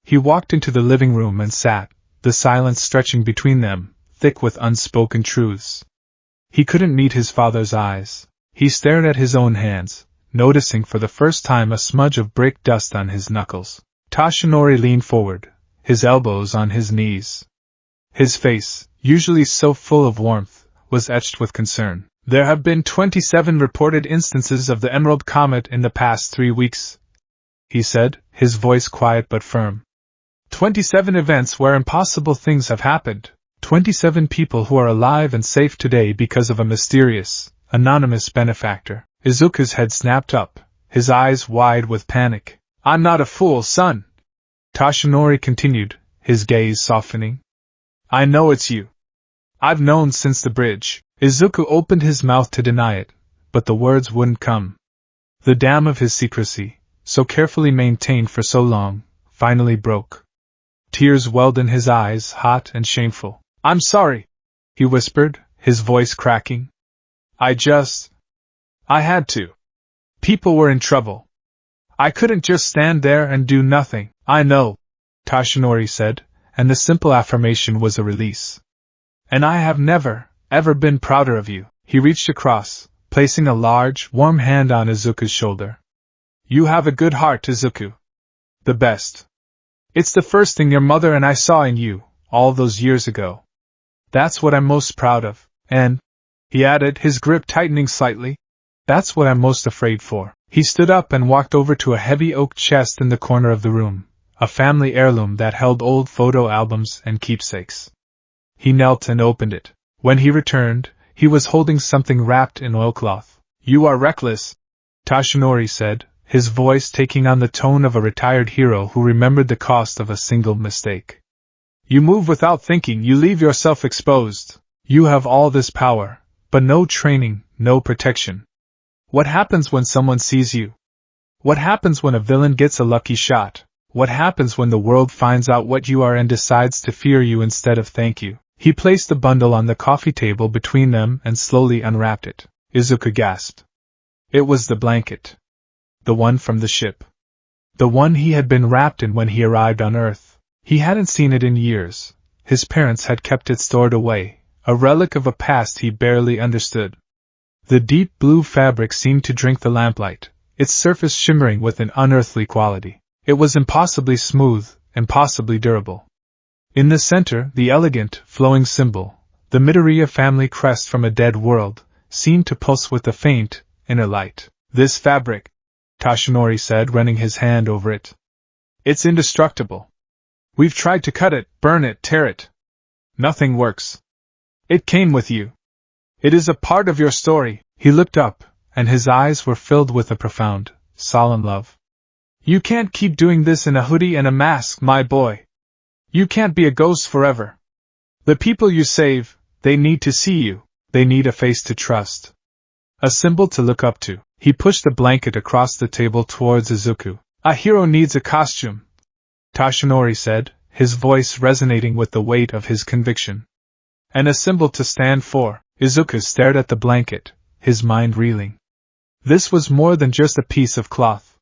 He walked into the living room and sat, the silence stretching between them, thick with unspoken truths. He couldn't meet his father's eyes. He stared at his own hands, noticing for the first time a smudge of brick dust on his knuckles. Toshinori leaned forward, his elbows on his knees. His face, usually so full of warmth, was etched with concern. There have been 27 reported instances of the Emerald Comet in the past 3 weeks, he said, his voice quiet but firm. 27 events where impossible things have happened. 27 people who are alive and safe today because of a mysterious, anonymous benefactor. Izuku's head snapped up, his eyes wide with panic. I'm not a fool, son. Toshinori continued, his gaze softening. I know it's you. I've known since the bridge. Izuku opened his mouth to deny it, but the words wouldn't come. The dam of his secrecy, so carefully maintained for so long, finally broke. Tears welled in his eyes, hot and shameful. I'm sorry, he whispered, his voice cracking. I had to. People were in trouble. I couldn't just stand there and do nothing. I know, Toshinori said, and the simple affirmation was a release. And I have never, ever been prouder of you. He reached across, placing a large, warm hand on Izuku's shoulder. You have a good heart, Izuku. The best. It's the first thing your mother and I saw in you, all those years ago. That's what I'm most proud of, and, he added, his grip tightening slightly, that's what I'm most afraid for. He stood up and walked over to a heavy oak chest in the corner of the room, a family heirloom that held old photo albums and keepsakes. He knelt and opened it. When he returned, he was holding something wrapped in oilcloth. You are reckless, Toshinori said, his voice taking on the tone of a retired hero who remembered the cost of a single mistake. You move without thinking, you leave yourself exposed. You have all this power, but no training, no protection. What happens when someone sees you? What happens when a villain gets a lucky shot? What happens when the world finds out what you are and decides to fear you instead of thank you? He placed the bundle on the coffee table between them and slowly unwrapped it. Izuku gasped. It was the blanket. The one from the ship. The one he had been wrapped in when he arrived on Earth. He hadn't seen it in years. His parents had kept it stored away, a relic of a past he barely understood. The deep blue fabric seemed to drink the lamplight, its surface shimmering with an unearthly quality. It was impossibly smooth, impossibly durable. In the center, the elegant, flowing symbol, the Midoriya family crest from a dead world, seemed to pulse with a faint, inner light. This fabric, Toshinori said, running his hand over it. It's indestructible. We've tried to cut it, burn it, tear it. Nothing works. It came with you. It is a part of your story. He looked up, and his eyes were filled with a profound, solemn love. You can't keep doing this in a hoodie and a mask, my boy. You can't be a ghost forever. The people you save, they need to see you. They need a face to trust. A symbol to look up to. He pushed the blanket across the table towards Izuku. A hero needs a costume, Toshinori said, his voice resonating with the weight of his conviction. And a symbol to stand for. Izuku stared at the blanket, his mind reeling. This was more than just a piece of cloth.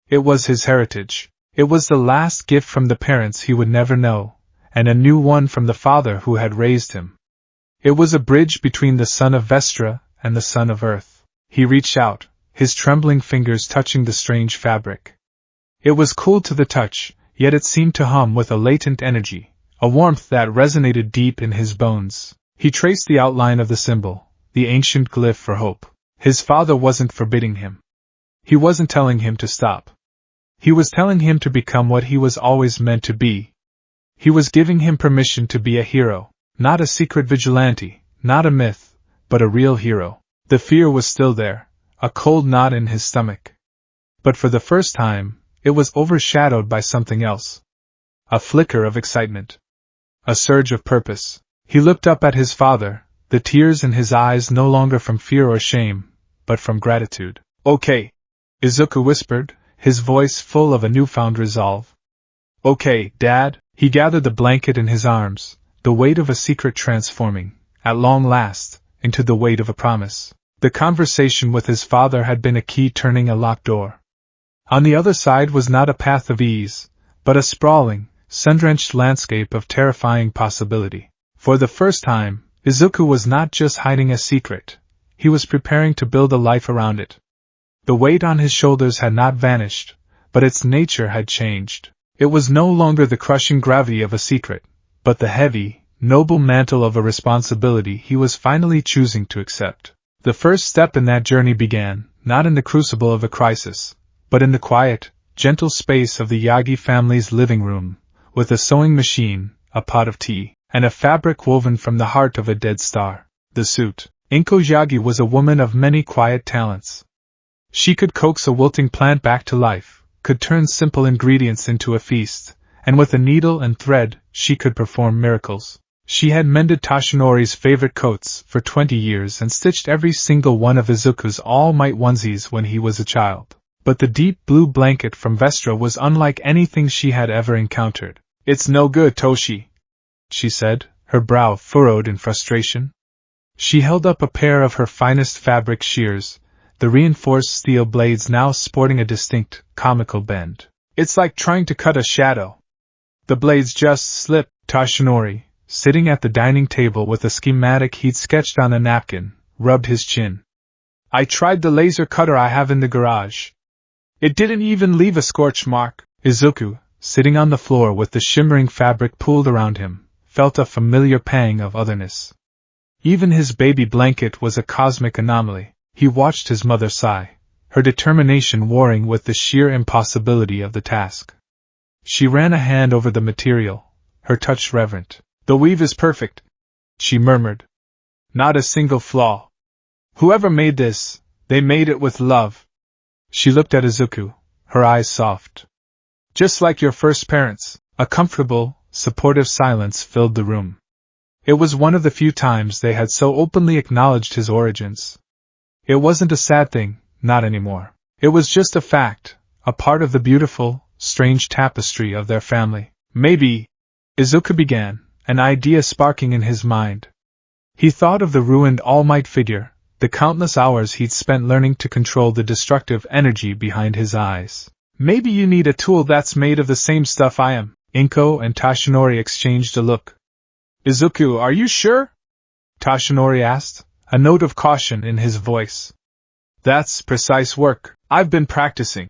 It was his heritage. It was the last gift from the parents he would never know, and a new one from the father who had raised him. It was a bridge between the son of Vestra and the son of Earth. He reached out, his trembling fingers touching the strange fabric. It was cool to the touch, yet it seemed to hum with a latent energy, a warmth that resonated deep in his bones. He traced the outline of the symbol, the ancient glyph for hope. His father wasn't forbidding him. He wasn't telling him to stop. He was telling him to become what he was always meant to be. He was giving him permission to be a hero, not a secret vigilante, not a myth, but a real hero. The fear was still there, a cold knot in his stomach. But for the first time, it was overshadowed by something else. A flicker of excitement. A surge of purpose. He looked up at his father, the tears in his eyes no longer from fear or shame, but from gratitude. Okay, Izuku whispered, his voice full of a newfound resolve. Okay, Dad. He gathered the blanket in his arms, the weight of a secret transforming, at long last, into the weight of a promise. The conversation with his father had been a key turning a locked door. On the other side was not a path of ease, but a sprawling, sun-drenched landscape of terrifying possibility. For the first time, Izuku was not just hiding a secret, he was preparing to build a life around it. The weight on his shoulders had not vanished, but its nature had changed. It was no longer the crushing gravity of a secret, but the heavy, noble mantle of a responsibility he was finally choosing to accept. The first step in that journey began, not in the crucible of a crisis, but in the quiet, gentle space of the Yagi family's living room, with a sewing machine, a pot of tea, and a fabric woven from the heart of a dead star. The suit. Inko Yagi was a woman of many quiet talents. She could coax a wilting plant back to life, could turn simple ingredients into a feast, and with a needle and thread, she could perform miracles. She had mended Toshinori's favorite coats for 20 years and stitched every single one of Izuku's all-might onesies when he was a child. But the deep blue blanket from Vestra was unlike anything she had ever encountered. It's no good, Toshi, she said, her brow furrowed in frustration. She held up a pair of her finest fabric shears, the reinforced steel blades now sporting a distinct, comical bend. It's like trying to cut a shadow. The blades just slip. Toshinori, sitting at the dining table with a schematic he'd sketched on a napkin, rubbed his chin. I tried the laser cutter I have in the garage. It didn't even leave a scorch mark. Izuku, sitting on the floor with the shimmering fabric pooled around him, felt a familiar pang of otherness. Even his baby blanket was a cosmic anomaly. He watched his mother sigh, her determination warring with the sheer impossibility of the task. She ran a hand over the material, her touch reverent. The weave is perfect, she murmured. Not a single flaw. Whoever made this, they made it with love. She looked at Izuku, her eyes soft. Just like your first parents. A comfortable, supportive silence filled the room. It was one of the few times they had so openly acknowledged his origins. It wasn't a sad thing, not anymore. It was just a fact, a part of the beautiful, strange tapestry of their family. Maybe, Izuku began, an idea sparking in his mind. He thought of the ruined All Might figure, the countless hours he'd spent learning to control the destructive energy behind his eyes. Maybe you need a tool that's made of the same stuff I am. Inko and Toshinori exchanged a look. Izuku, are you sure? Toshinori asked, a note of caution in his voice. That's precise work. I've been practicing,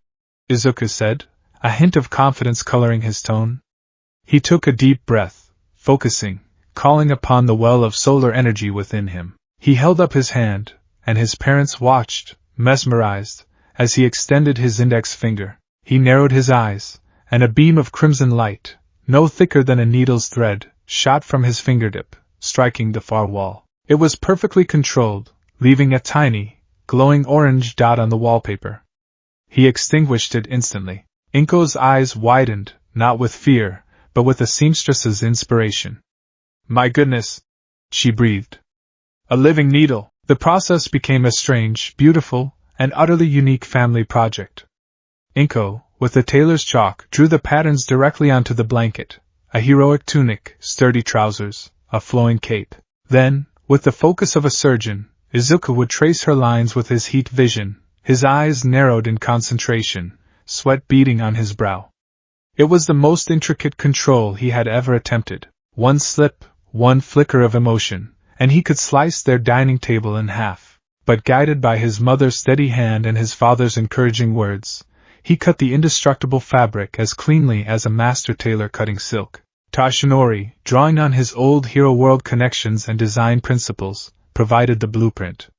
Izuku said, a hint of confidence coloring his tone. He took a deep breath, focusing, calling upon the well of solar energy within him. He held up his hand, and his parents watched, mesmerized, as he extended his index finger. He narrowed his eyes, and a beam of crimson light, no thicker than a needle's thread, shot from his fingertip, striking the far wall. It was perfectly controlled, leaving a tiny, glowing orange dot on the wallpaper. He extinguished it instantly. Inko's eyes widened, not with fear, but with a seamstress's inspiration. My goodness, she breathed. A living needle. The process became a strange, beautiful, and utterly unique family project. Inko, with the tailor's chalk, drew the patterns directly onto the blanket, a heroic tunic, sturdy trousers, a flowing cape. Then, with the focus of a surgeon, Izuku would trace her lines with his heat vision, his eyes narrowed in concentration, sweat beading on his brow. It was the most intricate control he had ever attempted. One slip, one flicker of emotion, and he could slice their dining table in half. But guided by his mother's steady hand and his father's encouraging words, he cut the indestructible fabric as cleanly as a master tailor cutting silk. Toshinori, drawing on his old Hero World connections and design principles, provided the blueprint.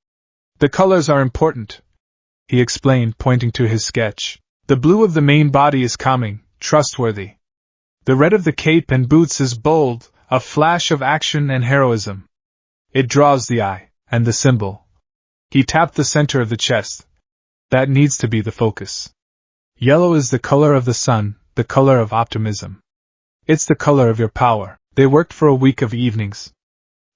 The colors are important, he explained, pointing to his sketch. The blue of the main body is calming, trustworthy. The red of the cape and boots is bold, a flash of action and heroism. It draws the eye, and the symbol. He tapped the center of the chest. That needs to be the focus. Yellow is the color of the sun, the color of optimism. It's the color of your power. They worked for a week of evenings.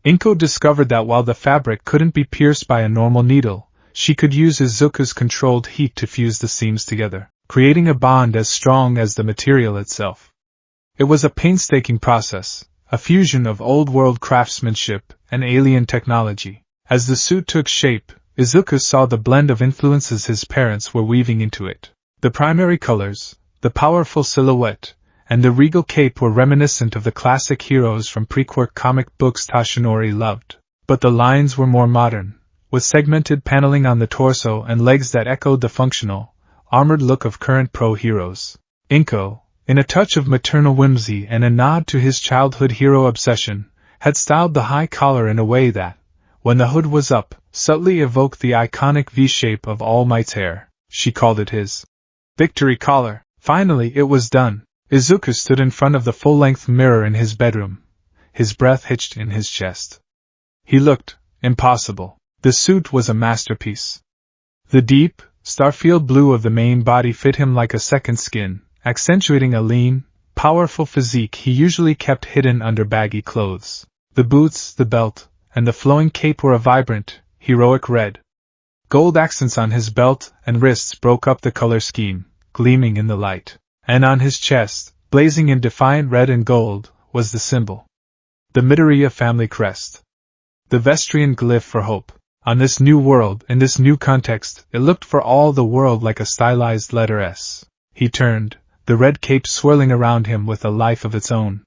Inko discovered that while the fabric couldn't be pierced by a normal needle, she could use Izuku's controlled heat to fuse the seams together, creating a bond as strong as the material itself. It was a painstaking process, a fusion of old-world craftsmanship and alien technology. As the suit took shape, Izuku saw the blend of influences his parents were weaving into it. The primary colors, the powerful silhouette, and the regal cape were reminiscent of the classic heroes from pre-Quirk comic books Toshinori loved. But the lines were more modern, with segmented paneling on the torso and legs that echoed the functional, armored look of current pro-heroes. Inko, in a touch of maternal whimsy and a nod to his childhood hero obsession, had styled the high collar in a way that, when the hood was up, subtly evoked the iconic V-shape of All Might's hair. She called it his victory collar. Finally it was done. Izuku stood in front of the full-length mirror in his bedroom, his breath hitched in his chest. He looked impossible. The suit was a masterpiece. The deep, starfield blue of the main body fit him like a second skin, accentuating a lean, powerful physique he usually kept hidden under baggy clothes. The boots, the belt, and the flowing cape were a vibrant, heroic red. Gold accents on his belt and wrists broke up the color scheme, gleaming in the light. And on his chest, blazing in defiant red and gold, was the symbol. The Midoriya family crest. The Vestrian glyph for hope. On this new world, in this new context, it looked for all the world like a stylized letter S. He turned, the red cape swirling around him with a life of its own.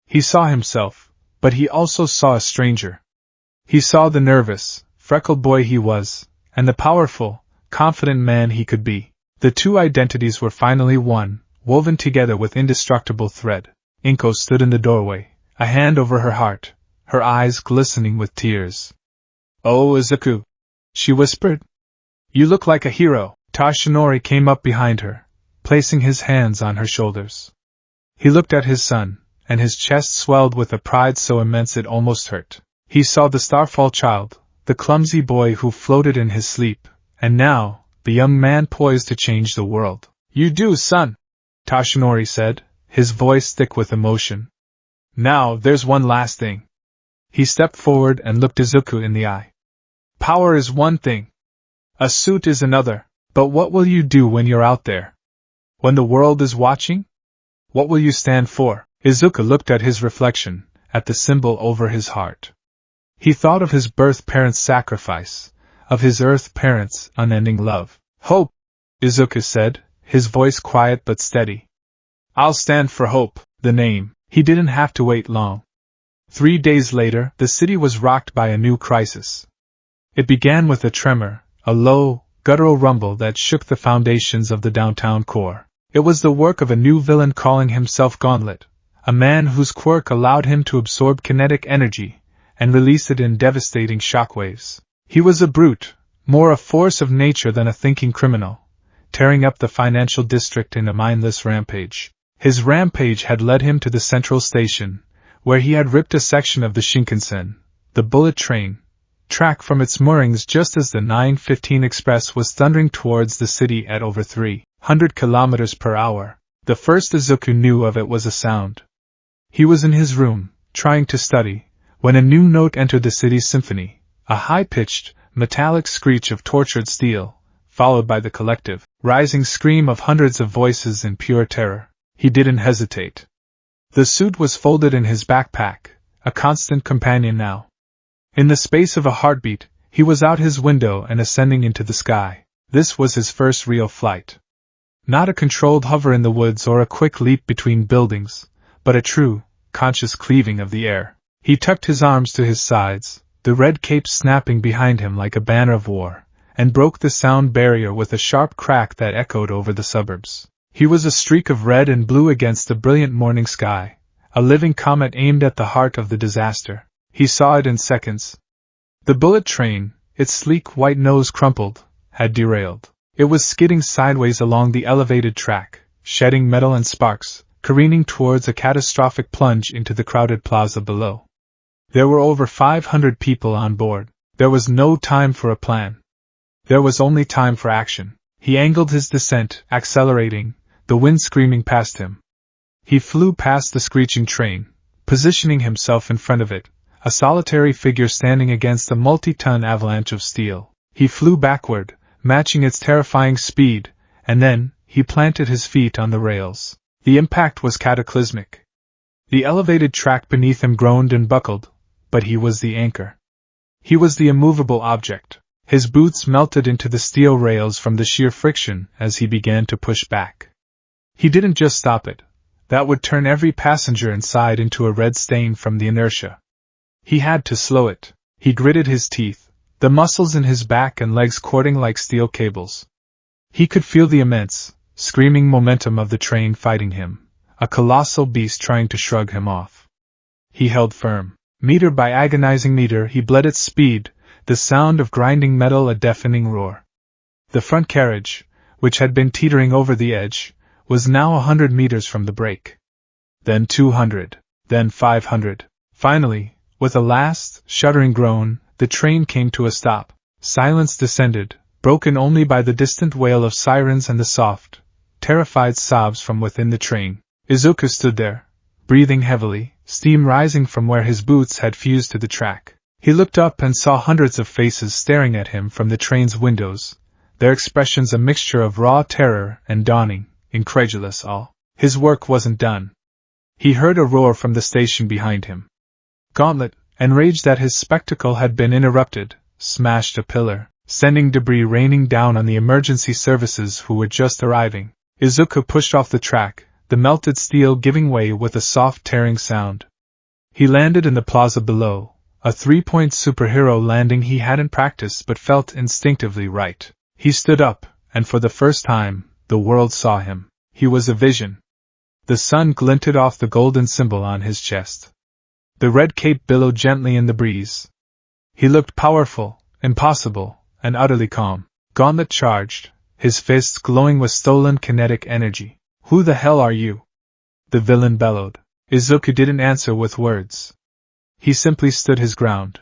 He saw himself, but he also saw a stranger. He saw the nervous, freckled boy he was, and the powerful, confident man he could be. The two identities were finally one, woven together with indestructible thread. Inko stood in the doorway, a hand over her heart, her eyes glistening with tears. "Oh, Izuku," she whispered. "You look like a hero." Toshinori came up behind her, placing his hands on her shoulders. He looked at his son, and his chest swelled with a pride so immense it almost hurt. He saw the Starfall child, the clumsy boy who floated in his sleep, and now, the young man poised to change the world. "You do, son," Toshinori said, his voice thick with emotion. "Now, there's one last thing." He stepped forward and looked Izuku in the eye. "Power is one thing. A suit is another. But what will you do when you're out there? When the world is watching? What will you stand for?" Izuku looked at his reflection, at the symbol over his heart. He thought of his birth parents' sacrifice, of his earth parents' unending love. "Hope," Izuku said, his voice quiet but steady. "I'll stand for hope," the name. He didn't have to wait long. 3 days later, the city was rocked by a new crisis. It began with a tremor, a low, guttural rumble that shook the foundations of the downtown core. It was the work of a new villain calling himself Gauntlet, a man whose quirk allowed him to absorb kinetic energy and release it in devastating shockwaves. He was a brute, more a force of nature than a thinking criminal, tearing up the financial district in a mindless rampage. His rampage had led him to the central station, where he had ripped a section of the Shinkansen, the bullet train, track from its moorings just as the 9:15 express was thundering towards the city at over 300 kilometers per hour. The first Izuku knew of it was a sound. He was in his room, trying to study, when a new note entered the city's symphony, a high-pitched, metallic screech of tortured steel, followed by the collective, rising scream of hundreds of voices in pure terror. He didn't hesitate. The suit was folded in his backpack, a constant companion now. In the space of a heartbeat, he was out his window and ascending into the sky. This was his first real flight. Not a controlled hover in the woods or a quick leap between buildings, but a true, conscious cleaving of the air. He tucked his arms to his sides, the red cape snapping behind him like a banner of war, and broke the sound barrier with a sharp crack that echoed over the suburbs. He was a streak of red and blue against the brilliant morning sky, a living comet aimed at the heart of the disaster. He saw it in seconds. The bullet train, its sleek white nose crumpled, had derailed. It was skidding sideways along the elevated track, shedding metal and sparks, careening towards a catastrophic plunge into the crowded plaza below. There were over 500 people on board. There was no time for a plan. There was only time for action. He angled his descent, accelerating, the wind screaming past him. He flew past the screeching train, positioning himself in front of it, a solitary figure standing against a multi-ton avalanche of steel. He flew backward, matching its terrifying speed, and then, he planted his feet on the rails. The impact was cataclysmic. The elevated track beneath him groaned and buckled, but he was the anchor. He was the immovable object. His boots melted into the steel rails from the sheer friction as he began to push back. He didn't just stop it. That would turn every passenger inside into a red stain from the inertia. He had to slow it. He gritted his teeth, the muscles in his back and legs cording like steel cables. He could feel the immense, screaming momentum of the train fighting him, a colossal beast trying to shrug him off. He held firm. Meter by agonizing meter he bled its speed, the sound of grinding metal a deafening roar. The front carriage, which had been teetering over the edge, was now 100 meters from the brake. Then 200, then 500. Finally, with a last, shuddering groan, the train came to a stop. Silence descended, broken only by the distant wail of sirens and the soft, terrified sobs from within the train. Izuku stood there, breathing heavily, steam rising from where his boots had fused to the track. He looked up and saw hundreds of faces staring at him from the train's windows, their expressions a mixture of raw terror and dawning, incredulous awe. His work wasn't done. He heard a roar from the station behind him. "Gauntlet, enraged that his spectacle had been interrupted, smashed a pillar, sending debris raining down on the emergency services who were just arriving. Izuku pushed off the track, the melted steel giving way with a soft tearing sound. He landed in the plaza below, a 3-point superhero landing he hadn't practiced but felt instinctively right. He stood up, and for the first time, the world saw him. He was a vision. The sun glinted off the golden symbol on his chest. The red cape billowed gently in the breeze. He looked powerful, impossible, and utterly calm. Gauntlet charged, his fists glowing with stolen kinetic energy. "Who the hell are you?" the villain bellowed. Izuku didn't answer with words. He simply stood his ground.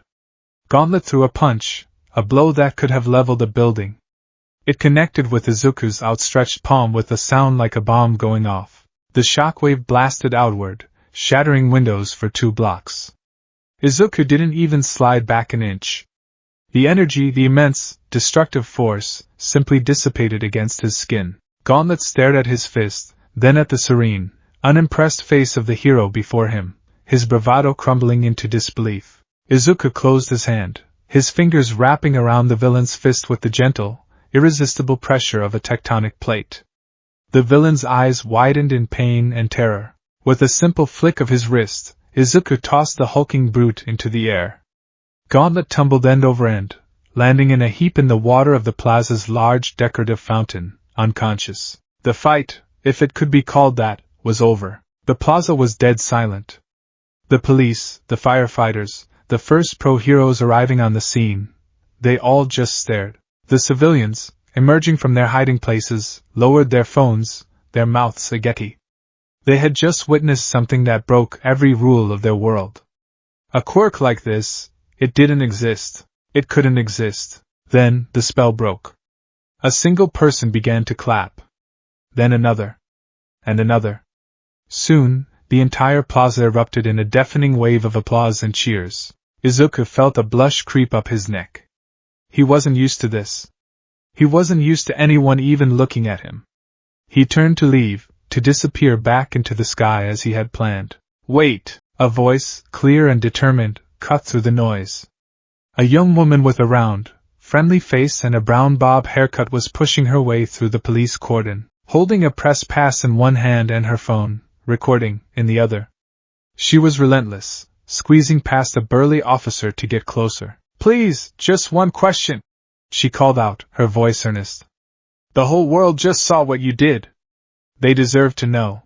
Gauntlet threw a punch, a blow that could have leveled a building. It connected with Izuku's outstretched palm with a sound like a bomb going off. The shockwave blasted outward, shattering windows for 2 blocks. Izuku didn't even slide back an inch. The energy, the immense, destructive force, simply dissipated against his skin. Gauntlet stared at his fist, then at the serene, unimpressed face of the hero before him, his bravado crumbling into disbelief. Izuku closed his hand, his fingers wrapping around the villain's fist with the gentle, irresistible pressure of a tectonic plate. The villain's eyes widened in pain and terror. With a simple flick of his wrist, Izuku tossed the hulking brute into the air. Gauntlet tumbled end over end, landing in a heap in the water of the plaza's large decorative fountain, unconscious. The fight, if it could be called that, was over. The plaza was dead silent. The police, the firefighters, the first pro-heroes arriving on the scene, they all just stared. The civilians, emerging from their hiding places, lowered their phones, their mouths agape. They had just witnessed something that broke every rule of their world. A quirk like this, it didn't exist. It couldn't exist. Then, the spell broke. A single person began to clap. Then another. And another. Soon, the entire plaza erupted in a deafening wave of applause and cheers. Izuku felt a blush creep up his neck. He wasn't used to this. He wasn't used to anyone even looking at him. He turned to leave, to disappear back into the sky as he had planned. "Wait!" A voice, clear and determined, cut through the noise. A young woman with a round, friendly face and a brown bob haircut was pushing her way through the police cordon, holding a press pass in one hand and her phone, recording, in the other. She was relentless, squeezing past a burly officer to get closer. "Please, just one question," she called out, her voice earnest. "The whole world just saw what you did. They deserve to know."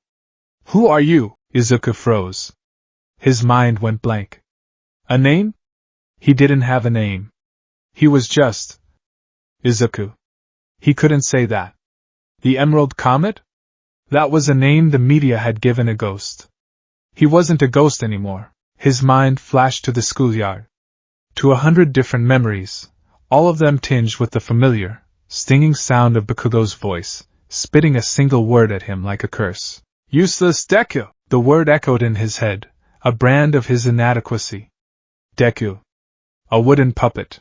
"Who are you?" Izuku froze. His mind went blank. A name? He didn't have a name. He was just Izuku. He couldn't say that. The Emerald Comet? That was a name the media had given a ghost. He wasn't a ghost anymore. His mind flashed to the schoolyard. To 100 different memories, all of them tinged with the familiar, stinging sound of Bakugo's voice, spitting a single word at him like a curse. "Useless Deku!" The word echoed in his head, a brand of his inadequacy. Deku. A wooden puppet.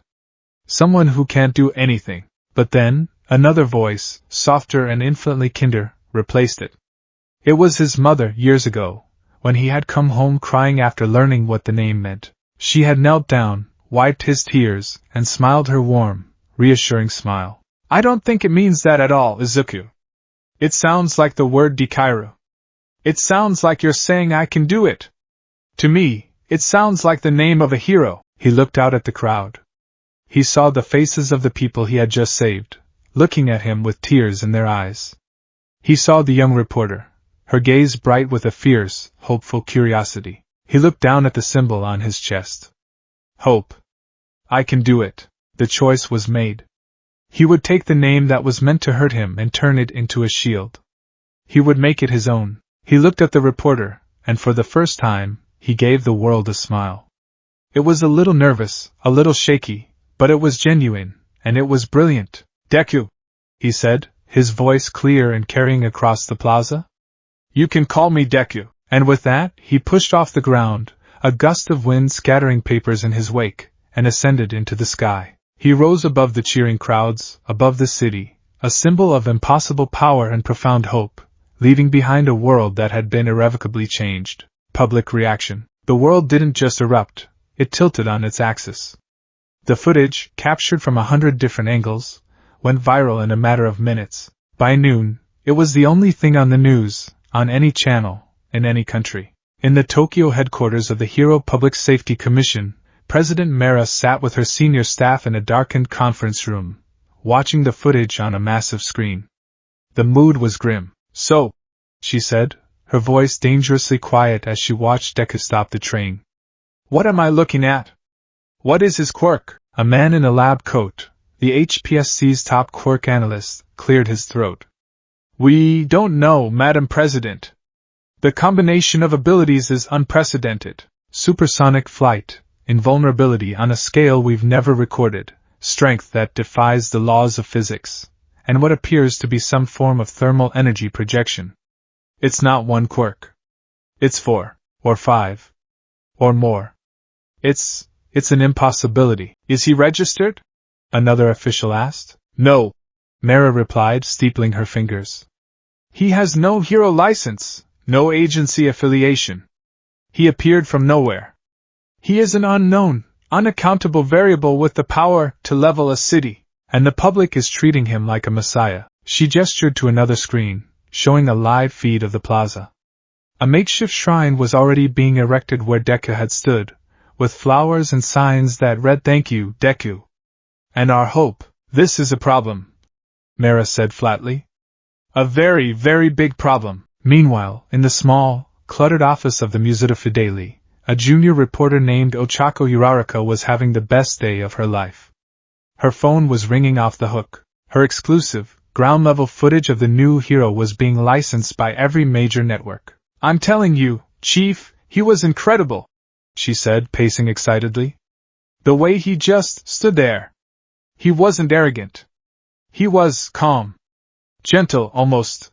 Someone who can't do anything. But then, another voice, softer and infinitely kinder, replaced it. It was his mother, years ago, when he had come home crying after learning what the name meant. She had knelt down, wiped his tears, and smiled her warm, reassuring smile. "I don't think it means that at all, Izuku. It sounds like the word Dikairu. It sounds like you're saying I can do it. To me, it sounds like the name of a hero." He looked out at the crowd. He saw the faces of the people he had just saved, looking at him with tears in their eyes. He saw the young reporter, her gaze bright with a fierce, hopeful curiosity. He looked down at the symbol on his chest. Hope. I can do it. The choice was made. He would take the name that was meant to hurt him and turn it into a shield. He would make it his own. He looked at the reporter, and for the first time, he gave the world a smile. It was a little nervous, a little shaky, but it was genuine, and it was brilliant. "Deku," he said, his voice clear and carrying across the plaza. "You can call me Deku." And with that, he pushed off the ground, a gust of wind scattering papers in his wake, and ascended into the sky. He rose above the cheering crowds, above the city, a symbol of impossible power and profound hope, leaving behind a world that had been irrevocably changed. Public reaction. The world didn't just erupt, it tilted on its axis. The footage, captured from 100 different angles, went viral in a matter of minutes. By noon, it was the only thing on the news, on any channel, in any country. In the Tokyo headquarters of the Hero Public Safety Commission, President Mera sat with her senior staff in a darkened conference room, watching the footage on a massive screen. The mood was grim. "So," she said, her voice dangerously quiet as she watched Deku stop the train. "What am I looking at? What is his quirk?" A man in a lab coat, the HPSC's top quirk analyst, cleared his throat. "We don't know, Madam President. The combination of abilities is unprecedented. Supersonic flight, invulnerability on a scale we've never recorded, strength that defies the laws of physics, and what appears to be some form of thermal energy projection. It's not one quirk. It's 4, or 5, or more. It's an impossibility." "Is he registered?" another official asked. "No," Mera replied, steepling her fingers. "He has no hero license, no agency affiliation. He appeared from nowhere. He is an unknown, unaccountable variable with the power to level a city, and the public is treating him like a messiah." She gestured to another screen, showing a live feed of the plaza. A makeshift shrine was already being erected where Deku had stood, with flowers and signs that read "Thank you, Deku." "And our hope." "This is a problem," Mera said flatly. "A very, very big problem." Meanwhile, in the small, cluttered office of the Musetta Fideli, a junior reporter named Ochako Uraraka was having the best day of her life. Her phone was ringing off the hook. Her exclusive, ground-level footage of the new hero was being licensed by every major network. "I'm telling you, Chief, he was incredible," she said, pacing excitedly. "The way he just stood there. He wasn't arrogant. He was calm. Gentle, almost.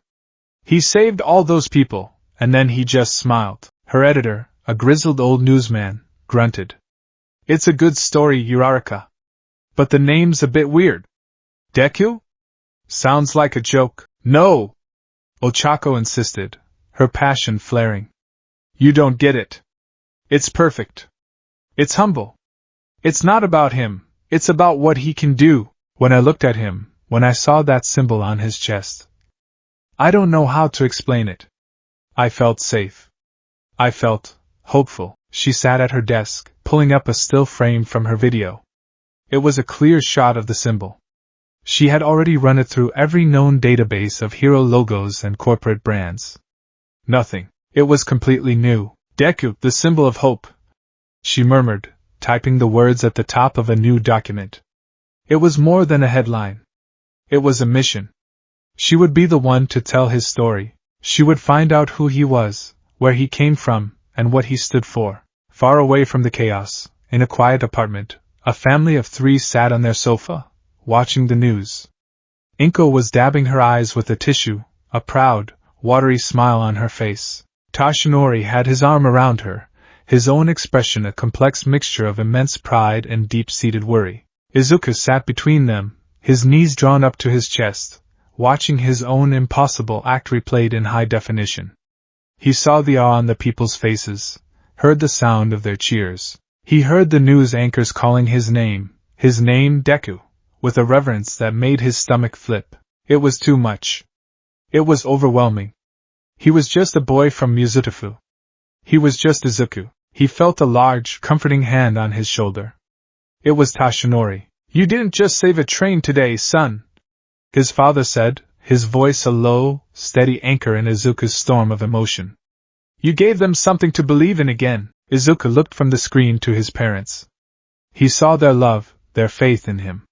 He saved all those people, and then he just smiled." Her editor, a grizzled old newsman, grunted. "It's a good story, Uraraka. But the name's a bit weird. Deku? Sounds like a joke." "No!" Ochako insisted, her passion flaring. "You don't get it. It's perfect. It's humble. It's not about him, it's about what he can do." When I looked at him, when I saw that symbol on his chest, I don't know how to explain it. I felt safe. I felt hopeful. She sat at her desk, pulling up a still frame from her video. It was a clear shot of the symbol. She had already run it through every known database of hero logos and corporate brands. Nothing. It was completely new. "Deku, the symbol of hope," she murmured, typing the words at the top of a new document. It was more than a headline. It was a mission. She would be the one to tell his story. She would find out who he was, where he came from, and what he stood for. Far away from the chaos, in a quiet apartment, a family of 3 sat on their sofa, watching the news. Inko was dabbing her eyes with a tissue, a proud, watery smile on her face. Toshinori had his arm around her, his own expression a complex mixture of immense pride and deep-seated worry. Izuku sat between them, his knees drawn up to his chest, watching his own impossible act replayed in high definition. He saw the awe on the people's faces, heard the sound of their cheers. He heard the news anchors calling his name Deku, with a reverence that made his stomach flip. It was too much. It was overwhelming. He was just a boy from Muzutafu. He was just Izuku. He felt a large, comforting hand on his shoulder. It was Toshinori. "You didn't just save a train today, son," his father said, his voice a low, steady anchor in Izuku's storm of emotion. "You gave them something to believe in again." Izuku looked from the screen to his parents. He saw their love, their faith in him.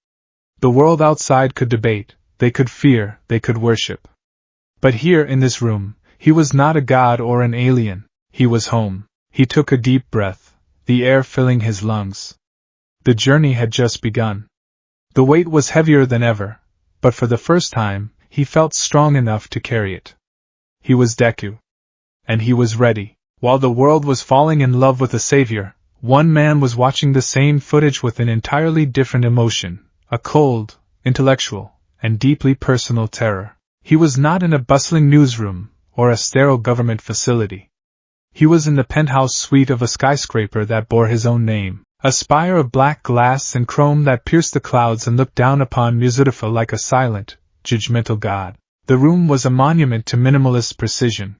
The world outside could debate, they could fear, they could worship. But here in this room, he was not a god or an alien, he was home. He took a deep breath, the air filling his lungs. The journey had just begun. The weight was heavier than ever, but for the first time, he felt strong enough to carry it. He was Deku. And he was ready. While the world was falling in love with a savior, one man was watching the same footage with an entirely different emotion, a cold, intellectual, and deeply personal terror. He was not in a bustling newsroom, or a sterile government facility. He was in the penthouse suite of a skyscraper that bore his own name. A spire of black glass and chrome that pierced the clouds and looked down upon Muzdalifa like a silent, judgmental god. The room was a monument to minimalist precision.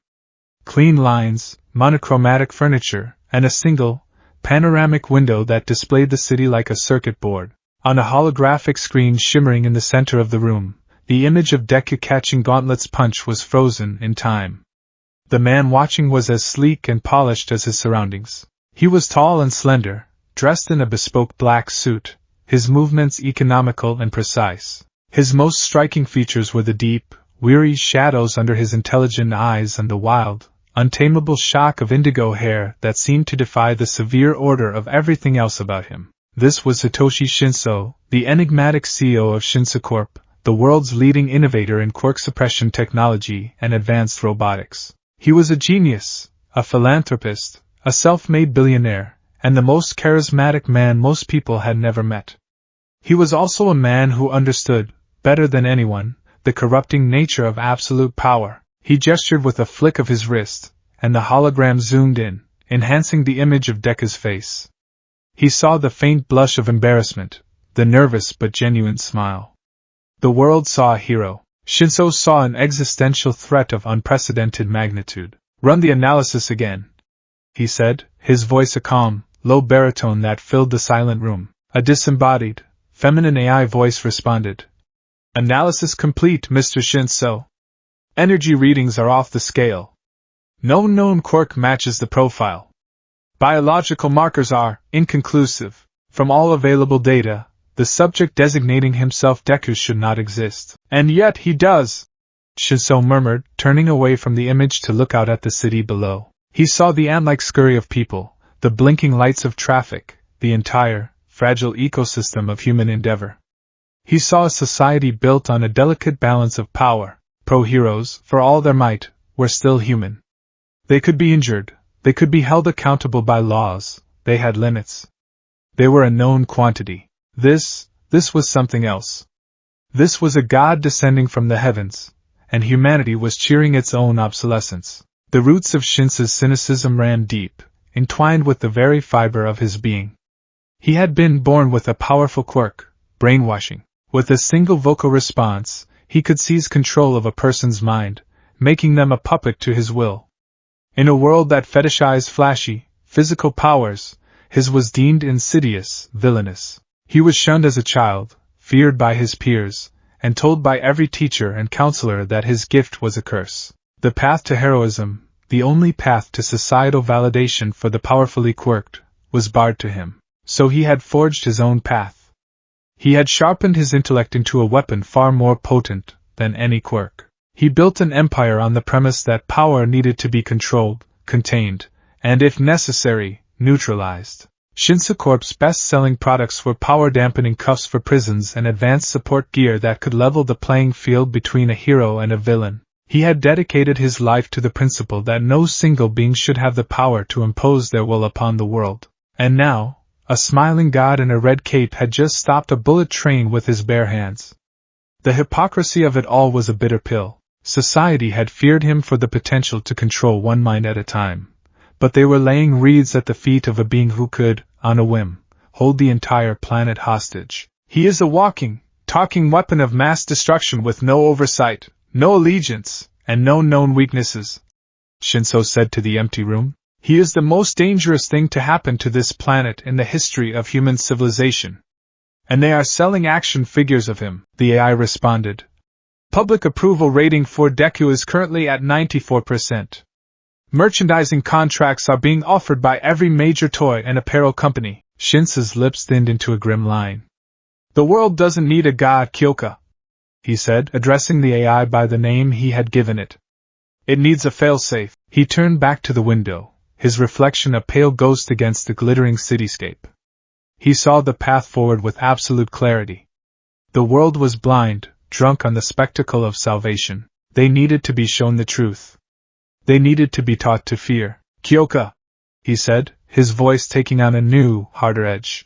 Clean lines, monochromatic furniture, and a single, panoramic window that displayed the city like a circuit board. On a holographic screen shimmering in the center of the room, the image of Deku catching Gauntlet's punch was frozen in time. The man watching was as sleek and polished as his surroundings. He was tall and slender, dressed in a bespoke black suit, his movements economical and precise. His most striking features were the deep, weary shadows under his intelligent eyes and the wild, untamable shock of indigo hair that seemed to defy the severe order of everything else about him. This was Satoshi Shinso, the enigmatic CEO of Shinso Corp., the world's leading innovator in quirk suppression technology and advanced robotics. He was a genius, a philanthropist, a self-made billionaire, and the most charismatic man most people had never met. He was also a man who understood, better than anyone, the corrupting nature of absolute power. He gestured with a flick of his wrist, and the hologram zoomed in, enhancing the image of Deku's face. He saw the faint blush of embarrassment, the nervous but genuine smile. The world saw a hero. Shinso saw an existential threat of unprecedented magnitude. "Run the analysis again," he said, his voice a calm, low baritone that filled the silent room. A disembodied, feminine AI voice responded. "Analysis complete, Mr. Shinso. Energy readings are off the scale. No known quirk matches the profile. Biological markers are inconclusive. From all available data, the subject designating himself Deku should not exist. And yet he does," Shinso murmured, turning away from the image to look out at the city below. He saw the ant-like scurry of people, the blinking lights of traffic, the entire, fragile ecosystem of human endeavor. He saw a society built on a delicate balance of power. Pro-heroes, for all their might, were still human. They could be injured, they could be held accountable by laws, they had limits. They were a known quantity. This was something else. This was a god descending from the heavens, and humanity was cheering its own obsolescence. The roots of Shinso's cynicism ran deep, entwined with the very fiber of his being. He had been born with a powerful quirk, brainwashing. With a single vocal response, he could seize control of a person's mind, making them a puppet to his will. In a world that fetishized flashy, physical powers, his was deemed insidious, villainous. He was shunned as a child, feared by his peers, and told by every teacher and counselor that his gift was a curse. The path to heroism, the only path to societal validation for the powerfully quirked, was barred to him. So he had forged his own path. He had sharpened his intellect into a weapon far more potent than any quirk. He built an empire on the premise that power needed to be controlled, contained, and if necessary, neutralized. Shinso Corp's best-selling products were power-dampening cuffs for prisons and advanced support gear that could level the playing field between a hero and a villain. He had dedicated his life to the principle that no single being should have the power to impose their will upon the world. And now, a smiling god in a red cape had just stopped a bullet train with his bare hands. The hypocrisy of it all was a bitter pill. Society had feared him for the potential to control one mind at a time, but they were laying wreaths at the feet of a being who could, on a whim, hold the entire planet hostage. He is a walking, talking weapon of mass destruction with no oversight, no allegiance, and no known weaknesses, Shinso said to the empty room. He is the most dangerous thing to happen to this planet in the history of human civilization. And they are selling action figures of him, the AI responded. Public approval rating for Deku is currently at 94%. Merchandising contracts are being offered by every major toy and apparel company. Shinso's lips thinned into a grim line. The world doesn't need a god, Kyoka, he said, addressing the AI by the name he had given it. It needs a failsafe. He turned back to the window, his reflection a pale ghost against the glittering cityscape. He saw the path forward with absolute clarity. The world was blind, drunk on the spectacle of salvation. They needed to be shown the truth. They needed to be taught to fear. Kyoka, he said, his voice taking on a new, harder edge.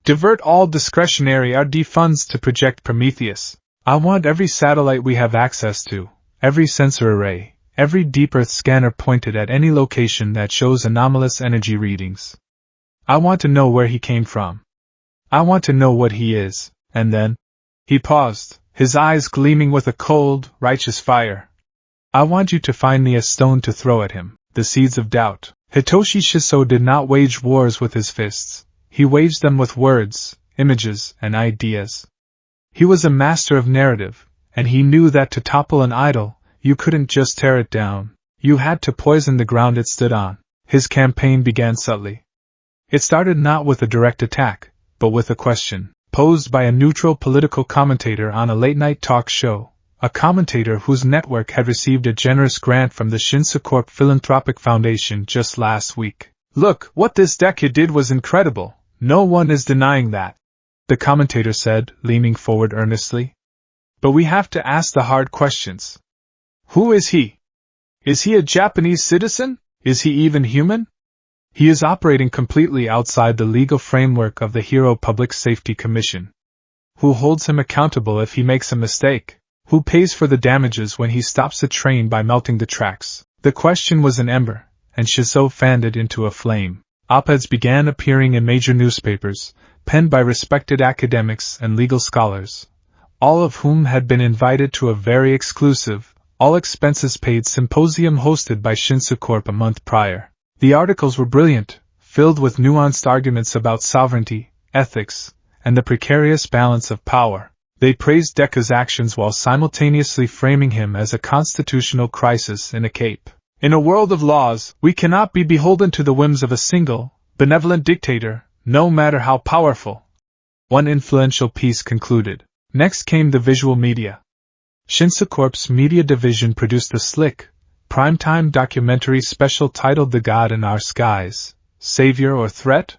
Divert all discretionary RD funds to Project Prometheus. I want every satellite we have access to, every sensor array, every deep Earth scanner pointed at any location that shows anomalous energy readings. I want to know where he came from. I want to know what he is, and then... He paused, his eyes gleaming with a cold, righteous fire. I want you to find me a stone to throw at him, the seeds of doubt. Hitoshi Shiso did not wage wars with his fists, he waged them with words, images, and ideas. He was a master of narrative, and he knew that to topple an idol, you couldn't just tear it down, you had to poison the ground it stood on. His campaign began subtly. It started not with a direct attack, but with a question, posed by a neutral political commentator on a late-night talk show, a commentator whose network had received a generous grant from the Shinsu Corp Philanthropic Foundation just last week. Look, what this Deku did was incredible, no one is denying that, the commentator said, leaning forward earnestly. But we have to ask the hard questions. Who is he? Is he a Japanese citizen? Is he even human? He is operating completely outside the legal framework of the Hero Public Safety Commission. Who holds him accountable if he makes a mistake? Who pays for the damages when he stops the train by melting the tracks? The question was an ember, and Shiso fanned it into a flame. Op-eds began appearing in major newspapers, penned by respected academics and legal scholars, all of whom had been invited to a very exclusive, all-expenses-paid symposium hosted by Shinsu Corp a month prior. The articles were brilliant, filled with nuanced arguments about sovereignty, ethics, and the precarious balance of power. They praised Deku's actions while simultaneously framing him as a constitutional crisis in a cape. In a world of laws, we cannot be beholden to the whims of a single, benevolent dictator, no matter how powerful. One influential piece concluded. Next came the visual media. Shinsu Corp's media division produced a slick, primetime documentary special titled The God in Our Skies, Savior or Threat?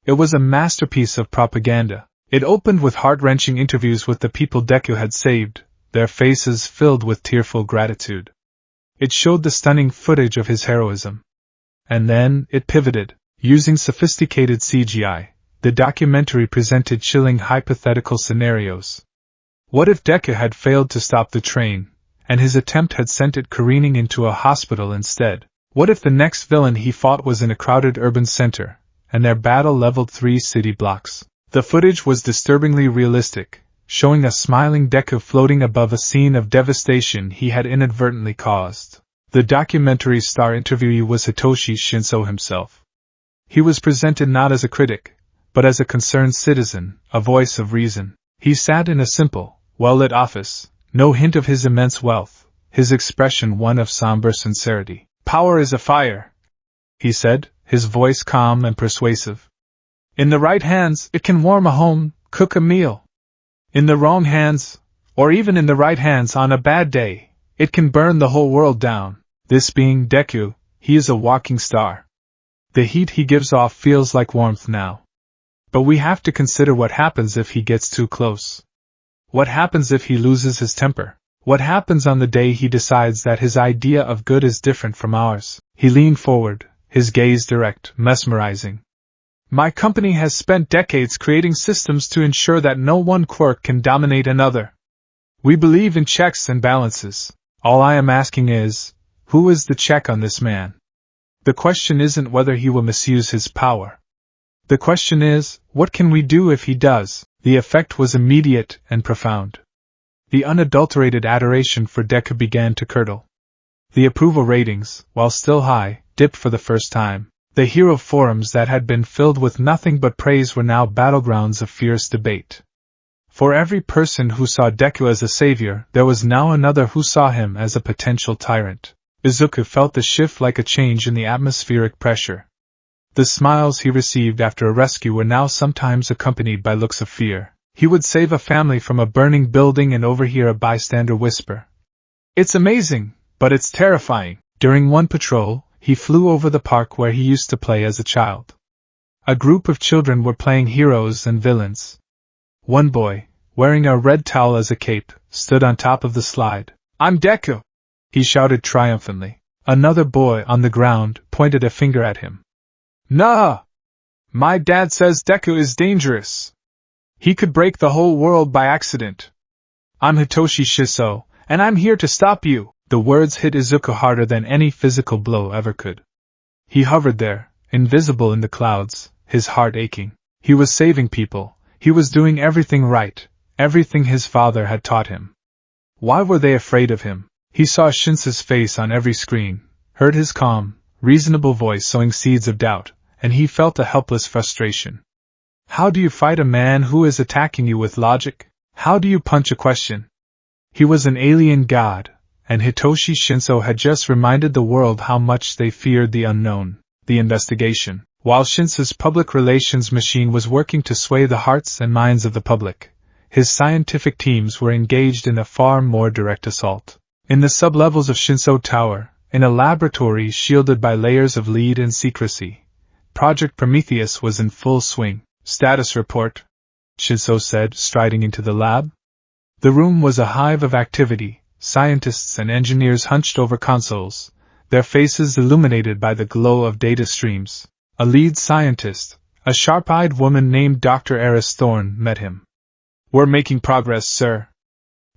It was a masterpiece of propaganda. It opened with heart-wrenching interviews with the people Deku had saved, their faces filled with tearful gratitude. It showed the stunning footage of his heroism. And then, it pivoted. Using sophisticated CGI, the documentary presented chilling hypothetical scenarios. What if Deku had failed to stop the train, and his attempt had sent it careening into a hospital instead? What if the next villain he fought was in a crowded urban center, and their battle leveled 3 city blocks? The footage was disturbingly realistic, showing a smiling Deku floating above a scene of devastation he had inadvertently caused. The documentary's star interviewee was Hitoshi Shiso himself. He was presented not as a critic, but as a concerned citizen, a voice of reason. He sat in a simple, well-lit office, no hint of his immense wealth, his expression one of somber sincerity. "Power is a fire," he said, his voice calm and persuasive. "In the right hands, it can warm a home, cook a meal. In the wrong hands, or even in the right hands on a bad day, it can burn the whole world down. This being Deku, he is a walking star. The heat he gives off feels like warmth now. But we have to consider what happens if he gets too close. What happens if he loses his temper? What happens on the day he decides that his idea of good is different from ours?" He leaned forward, his gaze direct, mesmerizing. "My company has spent decades creating systems to ensure that no one quirk can dominate another. We believe in checks and balances. All I am asking is, who is the check on this man? The question isn't whether he will misuse his power. The question is, what can we do if he does?" The effect was immediate and profound. The unadulterated adoration for Deku began to curdle. The approval ratings, while still high, dipped for the first time. The hero forums that had been filled with nothing but praise were now battlegrounds of fierce debate. For every person who saw Deku as a savior, there was now another who saw him as a potential tyrant. Izuku felt the shift like a change in the atmospheric pressure. The smiles he received after a rescue were now sometimes accompanied by looks of fear. He would save a family from a burning building and overhear a bystander whisper, "It's amazing, but it's terrifying." During one patrol, he flew over the park where he used to play as a child. A group of children were playing heroes and villains. One boy, wearing a red towel as a cape, stood on top of the slide. "I'm Deku!" he shouted triumphantly. Another boy on the ground pointed a finger at him. "Nah! My dad says Deku is dangerous. He could break the whole world by accident. I'm Hitoshi Shiso, and I'm here to stop you." The words hit Izuku harder than any physical blow ever could. He hovered there, invisible in the clouds, his heart aching. He was saving people, he was doing everything right, everything his father had taught him. Why were they afraid of him? He saw Shinsa's face on every screen, heard his calm, reasonable voice sowing seeds of doubt, and he felt a helpless frustration. How do you fight a man who is attacking you with logic? How do you punch a question? He was an alien god, and Hitoshi Shinso had just reminded the world how much they feared the unknown, the investigation. While Shinsa's public relations machine was working to sway the hearts and minds of the public, his scientific teams were engaged in a far more direct assault. In the sublevels of Shinso Tower, in a laboratory shielded by layers of lead and secrecy, Project Prometheus was in full swing. Status report, Shinso said, striding into the lab. The room was a hive of activity, scientists and engineers hunched over consoles, their faces illuminated by the glow of data streams. A lead scientist, a sharp-eyed woman named Dr. Eris Thorne, met him. We're making progress, sir.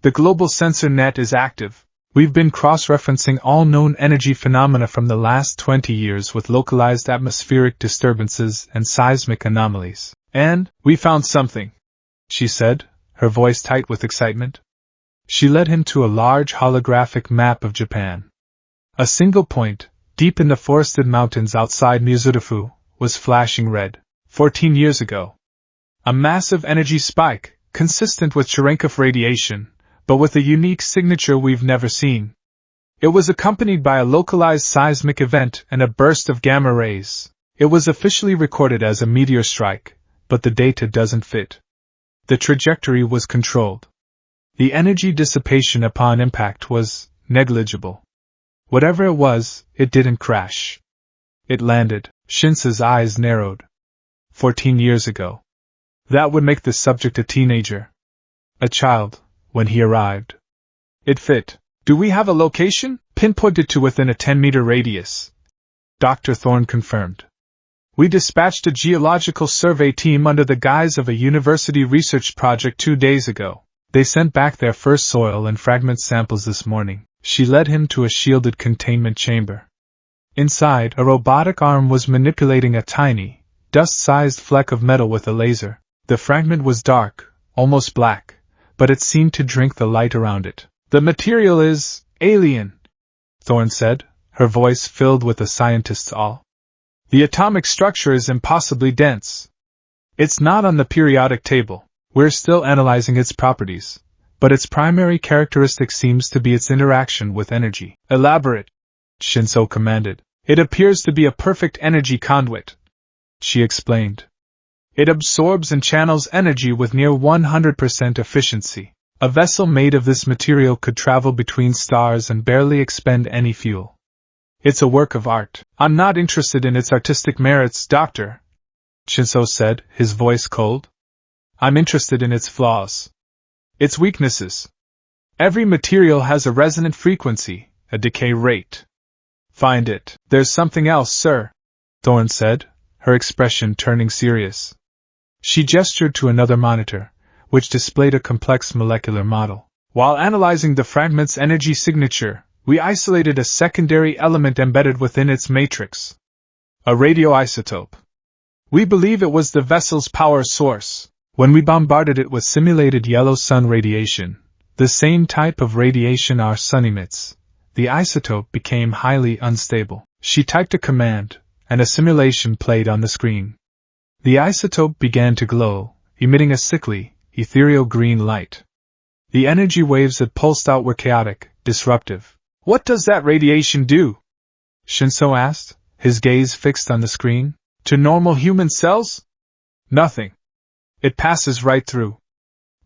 The global sensor net is active. We've been cross-referencing all known energy phenomena from the last 20 years with localized atmospheric disturbances and seismic anomalies. And we found something, she said, her voice tight with excitement. She led him to a large holographic map of Japan. A single point, deep in the forested mountains outside Mizurufu, was flashing red. 14 years ago. A massive energy spike, consistent with Cherenkov radiation, but with a unique signature we've never seen. It was accompanied by a localized seismic event and a burst of gamma rays. It was officially recorded as a meteor strike, but the data doesn't fit. The trajectory was controlled. The energy dissipation upon impact was negligible. Whatever it was, it didn't crash. It landed. Shinsa's eyes narrowed. 14 years ago. That would make the subject a teenager. A child, when he arrived. It fit. Do we have a location? Pinpointed to within a 10-meter radius. Dr. Thorne confirmed. We dispatched a geological survey team under the guise of a university research project 2 days ago. They sent back their first soil and fragment samples this morning. She led him to a shielded containment chamber. Inside, a robotic arm was manipulating a tiny, dust-sized fleck of metal with a laser. The fragment was dark, almost black, but it seemed to drink the light around it. The material is alien, Thorne said, her voice filled with a scientist's awe. The atomic structure is impossibly dense. It's not on the periodic table. We're still analyzing its properties, but its primary characteristic seems to be its interaction with energy. Elaborate, Shinso commanded. It appears to be a perfect energy conduit, she explained. It absorbs and channels energy with near 100% efficiency. A vessel made of this material could travel between stars and barely expend any fuel. It's a work of art. I'm not interested in its artistic merits, Doctor, Shinso said, his voice cold. I'm interested in its flaws. Its weaknesses. Every material has a resonant frequency, a decay rate. Find it. There's something else, sir, Thorne said, her expression turning serious. She gestured to another monitor, which displayed a complex molecular model. While analyzing the fragment's energy signature, we isolated a secondary element embedded within its matrix. A radioisotope. We believe it was the vessel's power source. When we bombarded it with simulated yellow sun radiation, the same type of radiation our sun emits, the isotope became highly unstable. She typed a command, and a simulation played on the screen. The isotope began to glow, emitting a sickly, ethereal green light. The energy waves it pulsed out were chaotic, disruptive. What does that radiation do? Shinso asked, his gaze fixed on the screen. To normal human cells? Nothing. It passes right through.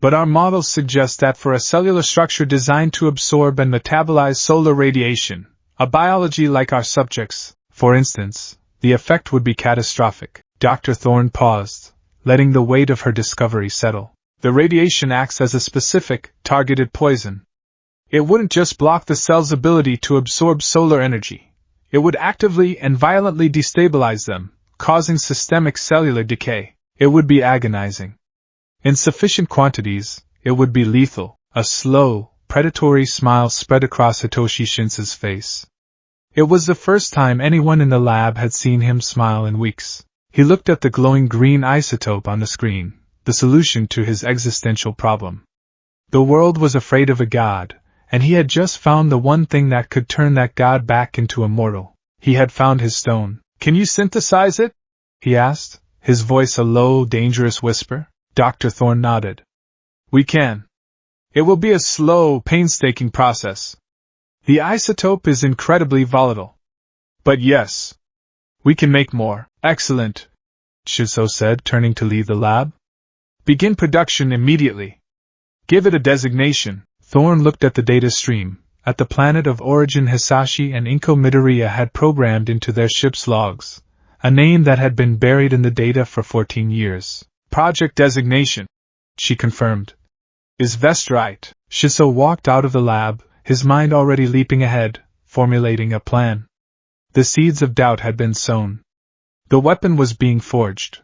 But our models suggest that for a cellular structure designed to absorb and metabolize solar radiation, a biology like our subjects, for instance, the effect would be catastrophic. Dr. Thorne paused, letting the weight of her discovery settle. The radiation acts as a specific, targeted poison. It wouldn't just block the cell's ability to absorb solar energy. It would actively and violently destabilize them, causing systemic cellular decay. It would be agonizing. In sufficient quantities, it would be lethal. A slow, predatory smile spread across Hitoshi Shinsa's face. It was the first time anyone in the lab had seen him smile in weeks. He looked at the glowing green isotope on the screen, the solution to his existential problem. The world was afraid of a god, and he had just found the one thing that could turn that god back into a mortal. He had found his stone. "Can you synthesize it?" he asked, his voice a low, dangerous whisper. Dr. Thorne nodded. "We can. It will be a slow, painstaking process. The isotope is incredibly volatile. But yes, we can make more." "Excellent," Shiso said, turning to leave the lab. "Begin production immediately. Give it a designation." Thorne looked at the data stream, at the planet of origin Hisashi and Inko Midoriya had programmed into their ship's logs, a name that had been buried in the data for 14 years. "Project designation," she confirmed, "is Vestrite." Shiso walked out of the lab, his mind already leaping ahead, formulating a plan. The seeds of doubt had been sown. The weapon was being forged.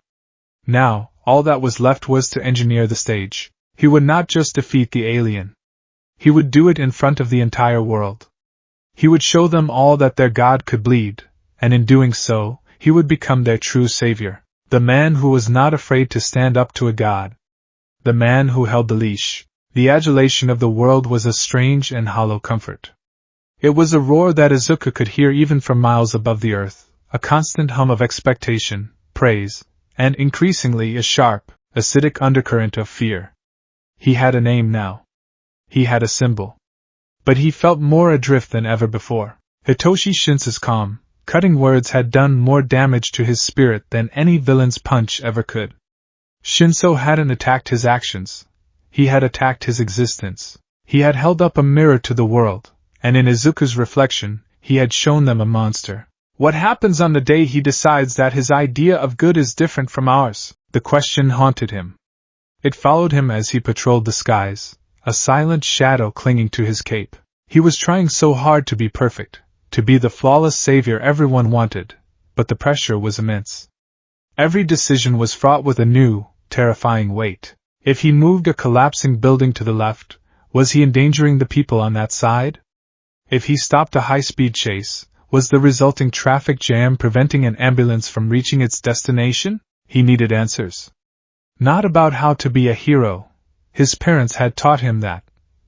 Now, all that was left was to engineer the stage. He would not just defeat the alien. He would do it in front of the entire world. He would show them all that their god could bleed, and in doing so, he would become their true savior. The man who was not afraid to stand up to a god. The man who held the leash. The adulation of the world was a strange and hollow comfort. It was a roar that Izuku could hear even from miles above the earth, a constant hum of expectation, praise, and increasingly a sharp, acidic undercurrent of fear. He had a name now. He had a symbol. But he felt more adrift than ever before. Hitoshi Shinse's calm, cutting words had done more damage to his spirit than any villain's punch ever could. Shinso hadn't attacked his actions. He had attacked his existence. He had held up a mirror to the world, and in Izuku's reflection, he had shown them a monster. What happens on the day he decides that his idea of good is different from ours? The question haunted him. It followed him as he patrolled the skies, a silent shadow clinging to his cape. He was trying so hard to be perfect, to be the flawless savior everyone wanted, but the pressure was immense. Every decision was fraught with a new, terrifying weight. If he moved a collapsing building to the left, was he endangering the people on that side? If he stopped a high-speed chase, was the resulting traffic jam preventing an ambulance from reaching its destination? He needed answers. Not about how to be a hero. His parents had taught him that,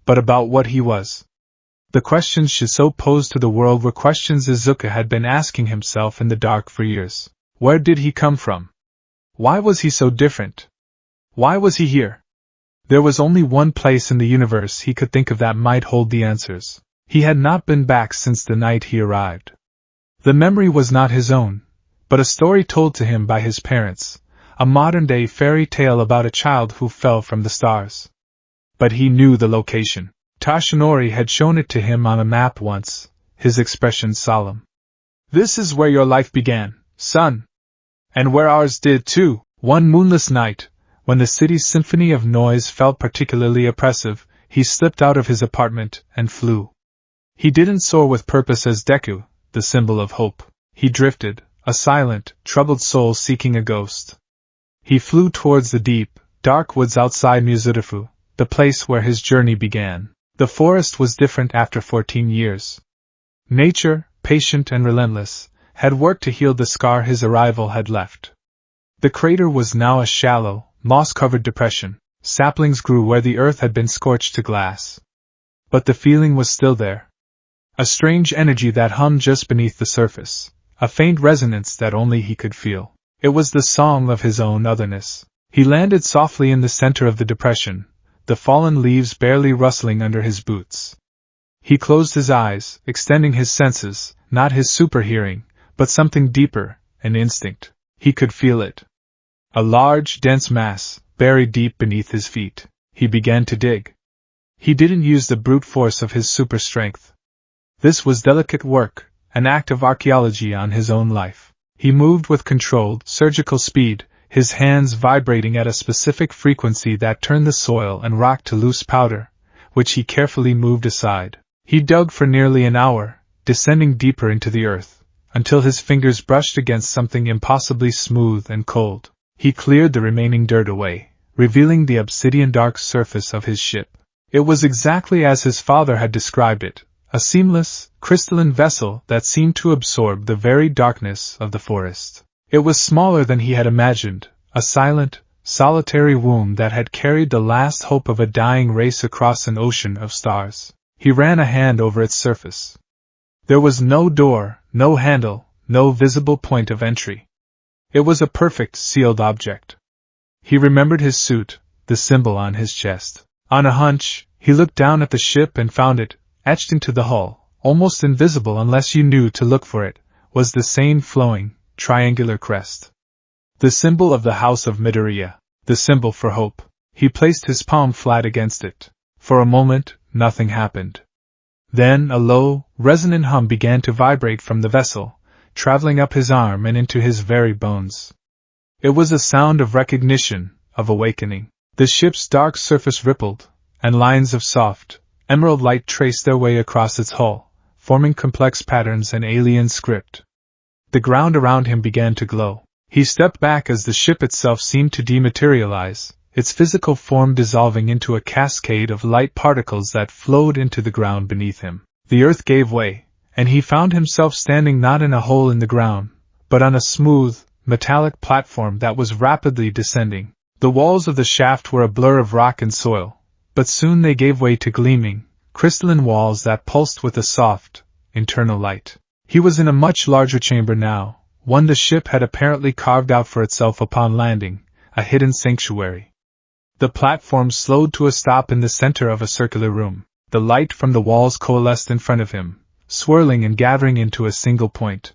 but about what he was. The questions Shiso posed to the world were questions Izuku had been asking himself in the dark for years. Where did he come from? Why was he so different? Why was he here? There was only one place in the universe he could think of that might hold the answers. He had not been back since the night he arrived. The memory was not his own, but a story told to him by his parents, a modern-day fairy tale about a child who fell from the stars. But he knew the location. Tashinori had shown it to him on a map once, his expression solemn. "This is where your life began, son. And where ours did too." One moonless night, when the city's symphony of noise felt particularly oppressive, he slipped out of his apartment and flew. He didn't soar with purpose as Deku, the symbol of hope. He drifted, a silent, troubled soul seeking a ghost. He flew towards the deep, dark woods outside Muzurifu, the place where his journey began. The forest was different after 14 years. Nature, patient and relentless, had worked to heal the scar his arrival had left. The crater was now a shallow, moss-covered depression. Saplings grew where the earth had been scorched to glass. But the feeling was still there. A strange energy that hummed just beneath the surface, a faint resonance that only he could feel. It was the song of his own otherness. He landed softly in the center of the depression, the fallen leaves barely rustling under his boots. He closed his eyes, extending his senses, not his super-hearing, but something deeper, an instinct. He could feel it. A large, dense mass, buried deep beneath his feet. He began to dig. He didn't use the brute force of his super strength. This was delicate work, an act of archaeology on his own life. He moved with controlled, surgical speed, his hands vibrating at a specific frequency that turned the soil and rock to loose powder, which he carefully moved aside. He dug for nearly an hour, descending deeper into the earth, until his fingers brushed against something impossibly smooth and cold. He cleared the remaining dirt away, revealing the obsidian-dark surface of his ship. It was exactly as his father had described it, a seamless, crystalline vessel that seemed to absorb the very darkness of the forest. It was smaller than he had imagined, a silent, solitary womb that had carried the last hope of a dying race across an ocean of stars. He ran a hand over its surface. There was no door, no handle, no visible point of entry. It was a perfect, sealed object. He remembered his suit, the symbol on his chest. On a hunch, he looked down at the ship and found it, etched into the hull, almost invisible unless you knew to look for it, was the same flowing, triangular crest. The symbol of the House of Midoriya, the symbol for hope. He placed his palm flat against it. For a moment, nothing happened. Then a low, resonant hum began to vibrate from the vessel, traveling up his arm and into his very bones. It was a sound of recognition, of awakening. The ship's dark surface rippled, and lines of soft, emerald light traced their way across its hull, forming complex patterns and alien script. The ground around him began to glow. He stepped back as the ship itself seemed to dematerialize, its physical form dissolving into a cascade of light particles that flowed into the ground beneath him. The earth gave way, and he found himself standing not in a hole in the ground, but on a smooth, metallic platform that was rapidly descending. The walls of the shaft were a blur of rock and soil, but soon they gave way to gleaming, crystalline walls that pulsed with a soft, internal light. He was in a much larger chamber now, one the ship had apparently carved out for itself upon landing, a hidden sanctuary. The platform slowed to a stop in the center of a circular room. The light from the walls coalesced in front of him, swirling and gathering into a single point.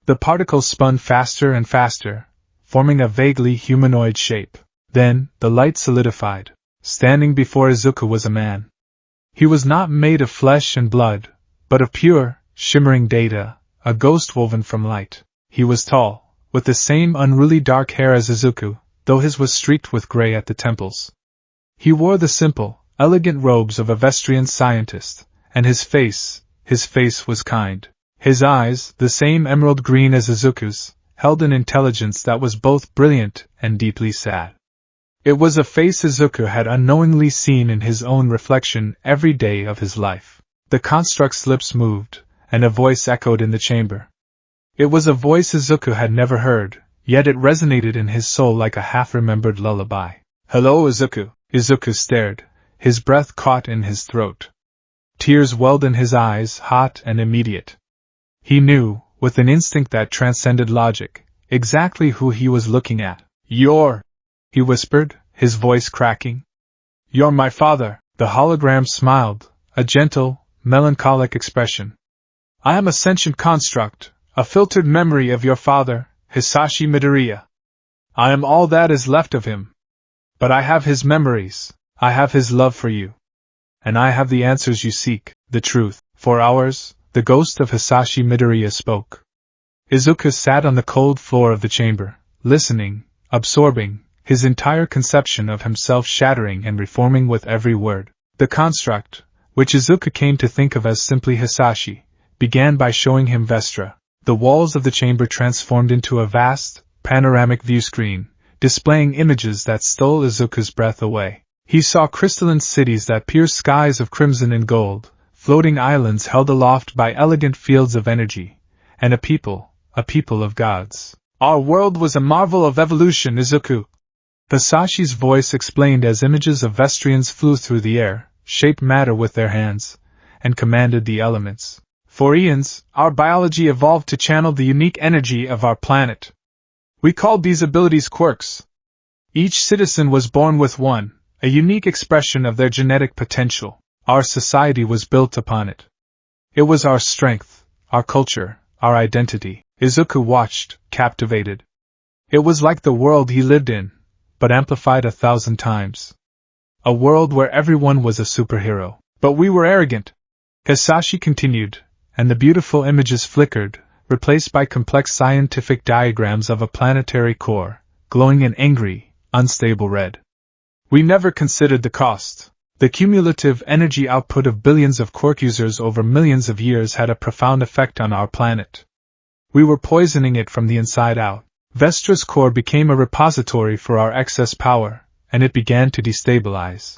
The particles spun faster and faster, forming a vaguely humanoid shape. Then, the light solidified. Standing before Izuku was a man. He was not made of flesh and blood, but of pure, shimmering data, a ghost woven from light. He was tall, with the same unruly dark hair as Izuku, though his was streaked with gray at the temples. He wore the simple, elegant robes of a Vestrian scientist, and his face was kind. His eyes, the same emerald green as Izuku's, held an intelligence that was both brilliant and deeply sad. It was a face Izuku had unknowingly seen in his own reflection every day of his life. The construct's lips moved, and a voice echoed in the chamber. It was a voice Izuku had never heard, yet it resonated in his soul like a half-remembered lullaby. "Hello, Izuku." Izuku stared, his breath caught in his throat. Tears welled in his eyes, hot and immediate. He knew, with an instinct that transcended logic, exactly who he was looking at. "You're," he whispered, his voice cracking. "You're my father." The hologram smiled, a gentle, melancholic expression. "I am a sentient construct, a filtered memory of your father, Hisashi Midoriya. I am all that is left of him. But I have his memories, I have his love for you. And I have the answers you seek, the truth." For hours, the ghost of Hisashi Midoriya spoke. Izuku sat on the cold floor of the chamber, listening, absorbing, his entire conception of himself shattering and reforming with every word. The construct, which Izuku came to think of as simply Hisashi, began by showing him Vestra. The walls of the chamber transformed into a vast, panoramic viewscreen, displaying images that stole Izuku's breath away. He saw crystalline cities that pierced skies of crimson and gold, floating islands held aloft by elegant fields of energy, and a people of gods. "Our world was a marvel of evolution, Izuku," Hisashi's voice explained as images of Vestrians flew through the air, shaped matter with their hands, and commanded the elements. "For eons, our biology evolved to channel the unique energy of our planet. We called these abilities quirks. Each citizen was born with one, a unique expression of their genetic potential. Our society was built upon it. It was our strength, our culture, our identity." Izuku watched, captivated. It was like the world he lived in, but amplified 1,000 times. A world where everyone was a superhero. "But we were arrogant," Hisashi continued, and the beautiful images flickered, replaced by complex scientific diagrams of a planetary core, glowing in angry, unstable red. "We never considered the cost. The cumulative energy output of billions of quirk users over millions of years had a profound effect on our planet. We were poisoning it from the inside out. Vestra's core became a repository for our excess power, and it began to destabilize.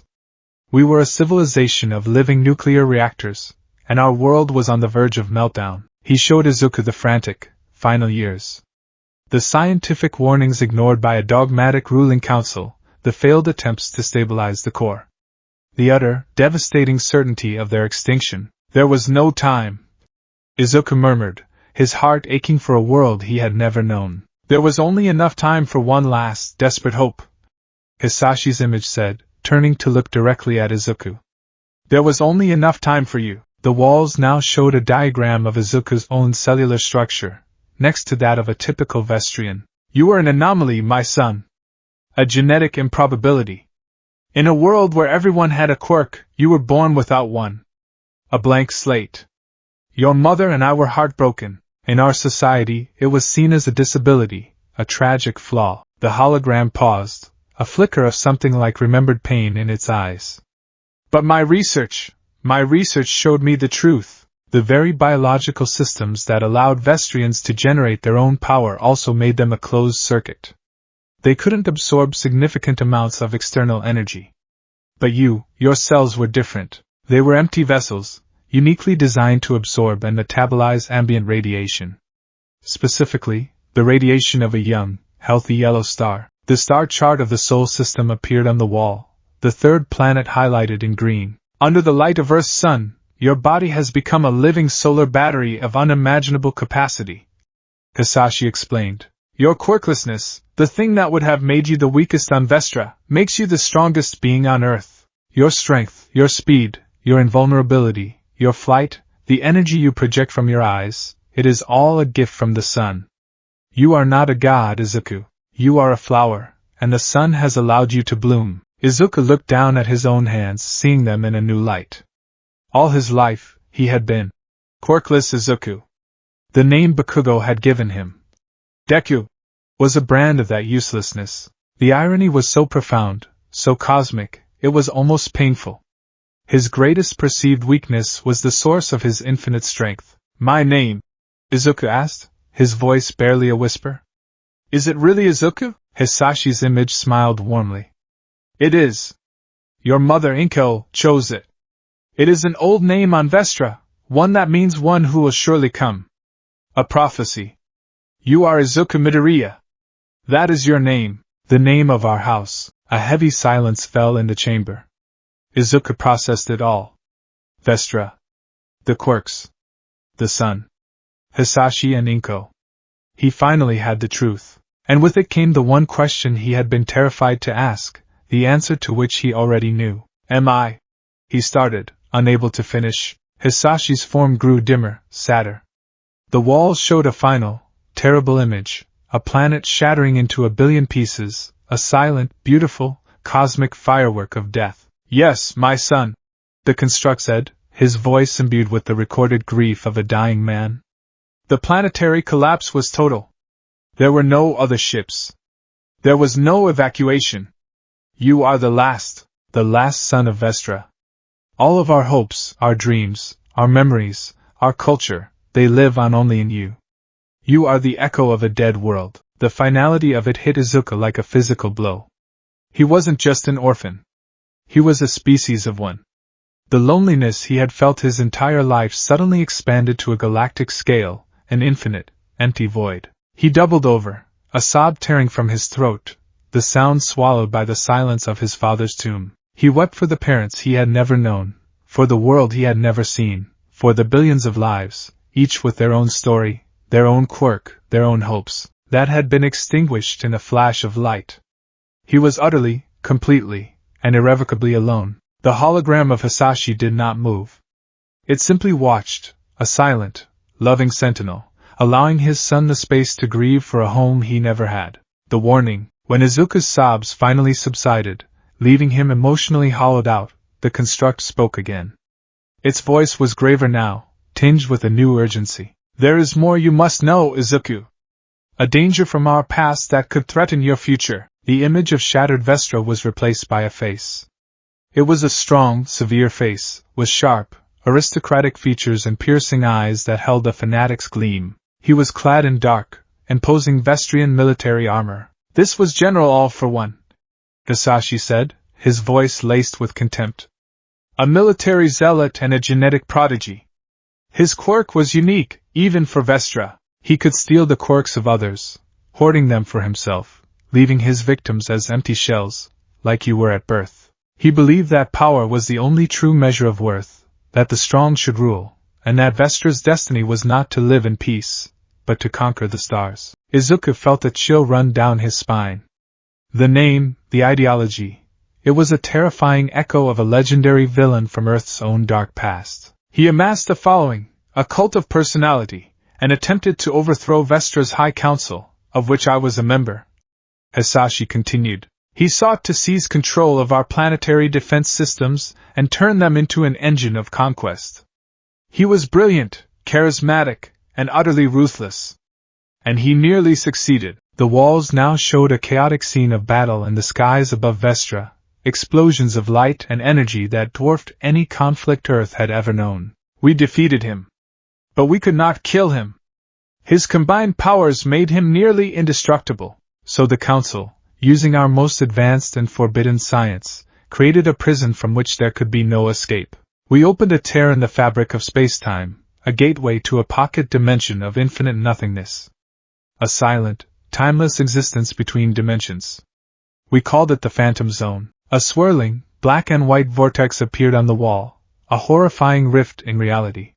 We were a civilization of living nuclear reactors, and our world was on the verge of meltdown." He showed Izuku the frantic, final years. The scientific warnings ignored by a dogmatic ruling council, the failed attempts to stabilize the core. The utter, devastating certainty of their extinction. There was no time. Izuku murmured, his heart aching for a world he had never known. There was only enough time for one last, desperate hope. Hisashi's image said, turning to look directly at Izuku. There was only enough time for you. The walls now showed a diagram of Izuku's own cellular structure, next to that of a typical Vestrian. You were an anomaly, my son. A genetic improbability. In a world where everyone had a quirk, you were born without one. A blank slate. Your mother and I were heartbroken. In our society, it was seen as a disability, a tragic flaw. The hologram paused, a flicker of something like remembered pain in its eyes. But my research showed me the truth. The very biological systems that allowed Vestrians to generate their own power also made them a closed circuit. They couldn't absorb significant amounts of external energy. But your cells were different. They were empty vessels, uniquely designed to absorb and metabolize ambient radiation. Specifically, the radiation of a young, healthy yellow star. The star chart of the Sol system appeared on the wall, the third planet highlighted in green. Under the light of Earth's sun, your body has become a living solar battery of unimaginable capacity. Hisashi explained. Your quirklessness, the thing that would have made you the weakest on Vestra, makes you the strongest being on Earth. Your strength, your speed, your invulnerability, your flight, the energy you project from your eyes, it is all a gift from the sun. You are not a god, Izuku. You are a flower, and the sun has allowed you to bloom. Izuku looked down at his own hands, seeing them in a new light. All his life, he had been quirkless Izuku. The name Bakugo had given him. Deku was a brand of that uselessness. The irony was so profound, so cosmic, it was almost painful. His greatest perceived weakness was the source of his infinite strength. My name? Izuku asked, his voice barely a whisper. Is it really Izuku? Hisashi's image smiled warmly. It is. Your mother Inko chose it. It is an old name on Vestra, one that means one who will surely come. A prophecy. You are Izuku Midoriya. That is your name, the name of our house. A heavy silence fell in the chamber. Izuku processed it all. Vestra. The quirks. The sun. Hisashi and Inko. He finally had the truth. And with it came the one question he had been terrified to ask, the answer to which he already knew. Am I? He started, unable to finish. Hisashi's form grew dimmer, sadder. The walls showed a final, terrible image, a planet shattering into a billion pieces, a silent, beautiful, cosmic firework of death. Yes, my son, the construct said, his voice imbued with the recorded grief of a dying man. The planetary collapse was total. There were no other ships. There was no evacuation. You are the last son of Vestra. All of our hopes, our dreams, our memories, our culture, they live on only in you. You are the echo of a dead world. The finality of it hit Izuku like a physical blow. He wasn't just an orphan. He was a species of one. The loneliness he had felt his entire life suddenly expanded to a galactic scale, an infinite, empty void. He doubled over, a sob tearing from his throat, the sound swallowed by the silence of his father's tomb. He wept for the parents he had never known, for the world he had never seen, for the billions of lives, each with their own story, their own quirk, their own hopes, that had been extinguished in a flash of light. He was utterly, completely, and irrevocably alone. The hologram of Hisashi did not move. It simply watched, a silent, loving sentinel, allowing his son the space to grieve for a home he never had. The warning, when Izuku's sobs finally subsided, leaving him emotionally hollowed out, the construct spoke again. Its voice was graver now, tinged with a new urgency. There is more you must know, Izuku. A danger from our past that could threaten your future. The image of shattered Vestra was replaced by a face. It was a strong, severe face, with sharp, aristocratic features and piercing eyes that held a fanatic's gleam. He was clad in dark, imposing Vestrian military armor. This was General All for One, Hisashi said, his voice laced with contempt. A military zealot and a genetic prodigy. His quirk was unique, even for Vestra. He could steal the quirks of others, hoarding them for himself, leaving his victims as empty shells, like you were at birth. He believed that power was the only true measure of worth, that the strong should rule, and that Vestra's destiny was not to live in peace, but to conquer the stars. Izuku felt a chill run down his spine. The name, the ideology, it was a terrifying echo of a legendary villain from Earth's own dark past. He amassed a following, a cult of personality, and attempted to overthrow Vestra's High Council, of which I was a member. Hisashi continued. He sought to seize control of our planetary defense systems and turn them into an engine of conquest. He was brilliant, charismatic, and utterly ruthless. And he nearly succeeded. The walls now showed a chaotic scene of battle in the skies above Vestra, explosions of light and energy that dwarfed any conflict Earth had ever known. We defeated him. But we could not kill him. His combined powers made him nearly indestructible, so the Council, using our most advanced and forbidden science, created a prison from which there could be no escape. We opened a tear in the fabric of space-time, a gateway to a pocket dimension of infinite nothingness. A silent, timeless existence between dimensions. We called it the Phantom Zone. A swirling, black and white vortex appeared on the wall, a horrifying rift in reality.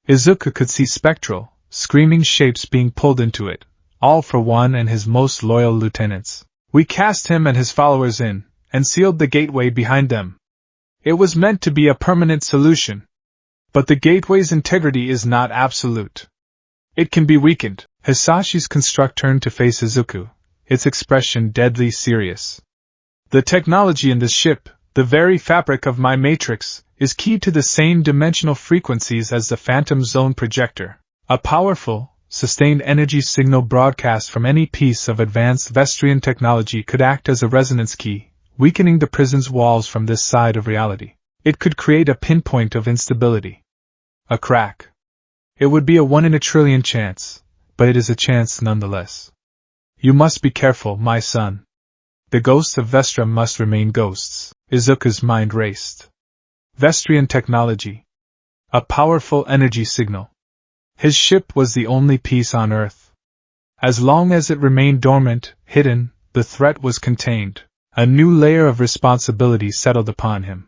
Izuku could see spectral, screaming shapes being pulled into it, all for one and his most loyal lieutenants. We cast him and his followers in, and sealed the gateway behind them. It was meant to be a permanent solution. But the gateway's integrity is not absolute. It can be weakened. Hisashi's construct turned to face Izuku, its expression deadly serious. The technology in this ship, the very fabric of my matrix, is keyed to the same dimensional frequencies as the Phantom Zone projector. A powerful, sustained energy signal broadcast from any piece of advanced Vestrian technology could act as a resonance key, weakening the prison's walls from this side of reality. It could create a pinpoint of instability. A crack. It would be a 1 in a trillion chance, but it is a chance nonetheless. You must be careful, my son. The ghosts of Vestra must remain ghosts. Izuku's mind raced. Vestrian technology. A powerful energy signal. His ship was the only piece on Earth. As long as it remained dormant, hidden, the threat was contained. A new layer of responsibility settled upon him.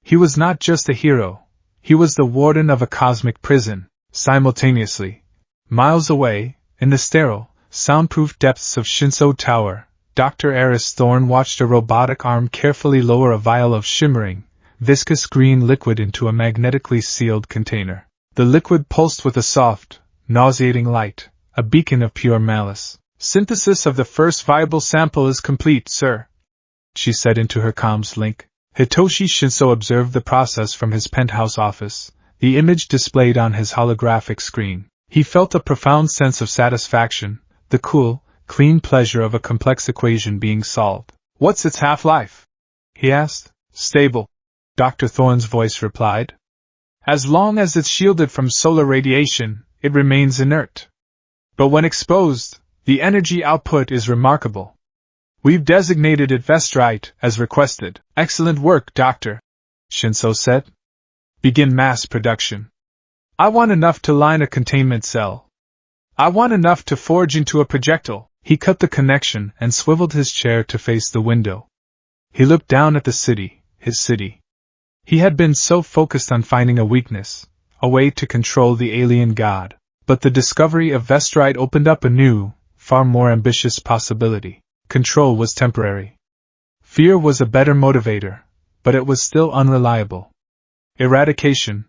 He was not just a hero, he was the warden of a cosmic prison. Simultaneously, miles away, in the sterile, soundproof depths of Shinso Tower, Dr. Eris Thorne watched a robotic arm carefully lower a vial of shimmering, viscous green liquid into a magnetically sealed container. The liquid pulsed with a soft, nauseating light, a beacon of pure malice. Synthesis of the first viable sample is complete, sir, she said into her comms link. Hitoshi Shinso observed the process from his penthouse office, the image displayed on his holographic screen. He felt a profound sense of satisfaction, the cool, clean pleasure of a complex equation being solved. What's its half-life? He asked. Stable, Dr. Thorne's voice replied. As long as it's shielded from solar radiation, it remains inert. But when exposed, the energy output is remarkable. We've designated it Vestrite, as requested. Excellent work, Doctor, Shinso said. Begin mass production. I want enough to line a containment cell. I want enough to forge into a projectile. He cut the connection and swiveled his chair to face the window. He looked down at the city, his city. He had been so focused on finding a weakness, a way to control the alien god. But the discovery of Vestrite opened up a new, far more ambitious possibility. Control was temporary. Fear was a better motivator, but it was still unreliable. Eradication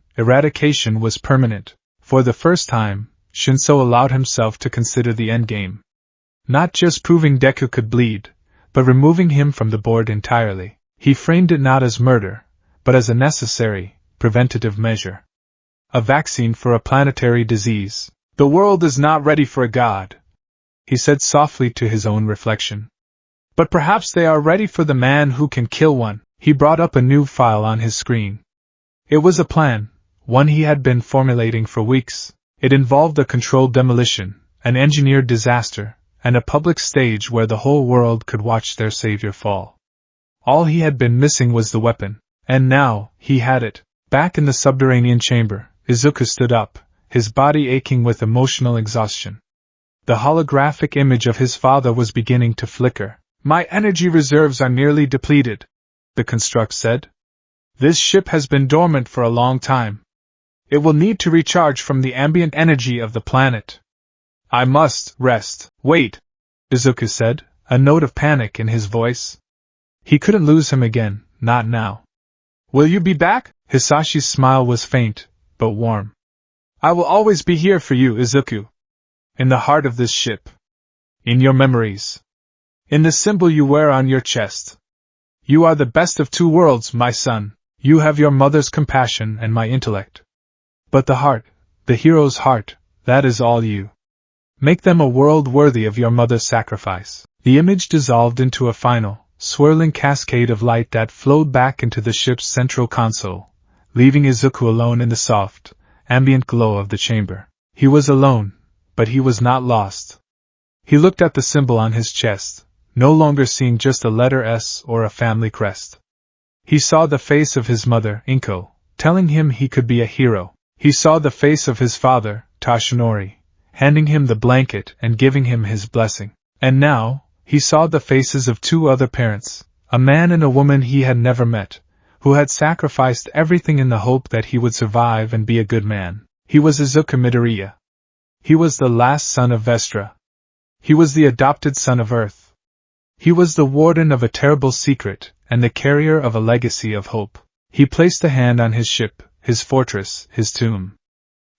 was permanent. For the first time, Shinso allowed himself to consider the endgame. Not just proving Deku could bleed, but removing him from the board entirely. He framed it not as murder, but as a necessary, preventative measure. A vaccine for a planetary disease. The world is not ready for a god, he said softly to his own reflection. But perhaps they are ready for the man who can kill one. He brought up a new file on his screen. It was a plan, one he had been formulating for weeks. It involved a controlled demolition, an engineered disaster, and a public stage where the whole world could watch their savior fall. All he had been missing was the weapon, and now, he had it. Back in the subterranean chamber, Izuku stood up, his body aching with emotional exhaustion. The holographic image of his father was beginning to flicker. My energy reserves are nearly depleted, the construct said. This ship has been dormant for a long time. It will need to recharge from the ambient energy of the planet. I must rest. Wait, Izuku said, a note of panic in his voice. He couldn't lose him again, not now. Will you be back? Hisashi's smile was faint, but warm. I will always be here for you, Izuku. In the heart of this ship. In your memories. In the symbol you wear on your chest. You are the best of two worlds, my son. You have your mother's compassion and my intellect. But the heart, the hero's heart, that is all you. Make them a world worthy of your mother's sacrifice. The image dissolved into a final, swirling cascade of light that flowed back into the ship's central console, leaving Izuku alone in the soft, ambient glow of the chamber. He was alone, but he was not lost. He looked at the symbol on his chest, no longer seeing just a letter S or a family crest. He saw the face of his mother, Inko, telling him he could be a hero. He saw the face of his father, Toshinori, handing him the blanket and giving him his blessing. And now, he saw the faces of two other parents, a man and a woman he had never met, who had sacrificed everything in the hope that he would survive and be a good man. He was Izuku Midoriya. He was the last son of Vestra. He was the adopted son of Earth. He was the warden of a terrible secret and the carrier of a legacy of hope. He placed a hand on his ship, his fortress, his tomb.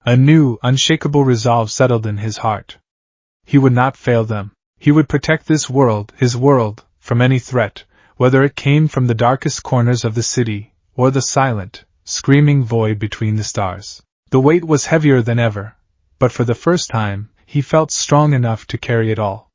A new, unshakable resolve settled in his heart. He would not fail them. He would protect this world, his world, from any threat, whether it came from the darkest corners of the city, or the silent, screaming void between the stars. The weight was heavier than ever, but for the first time, he felt strong enough to carry it all.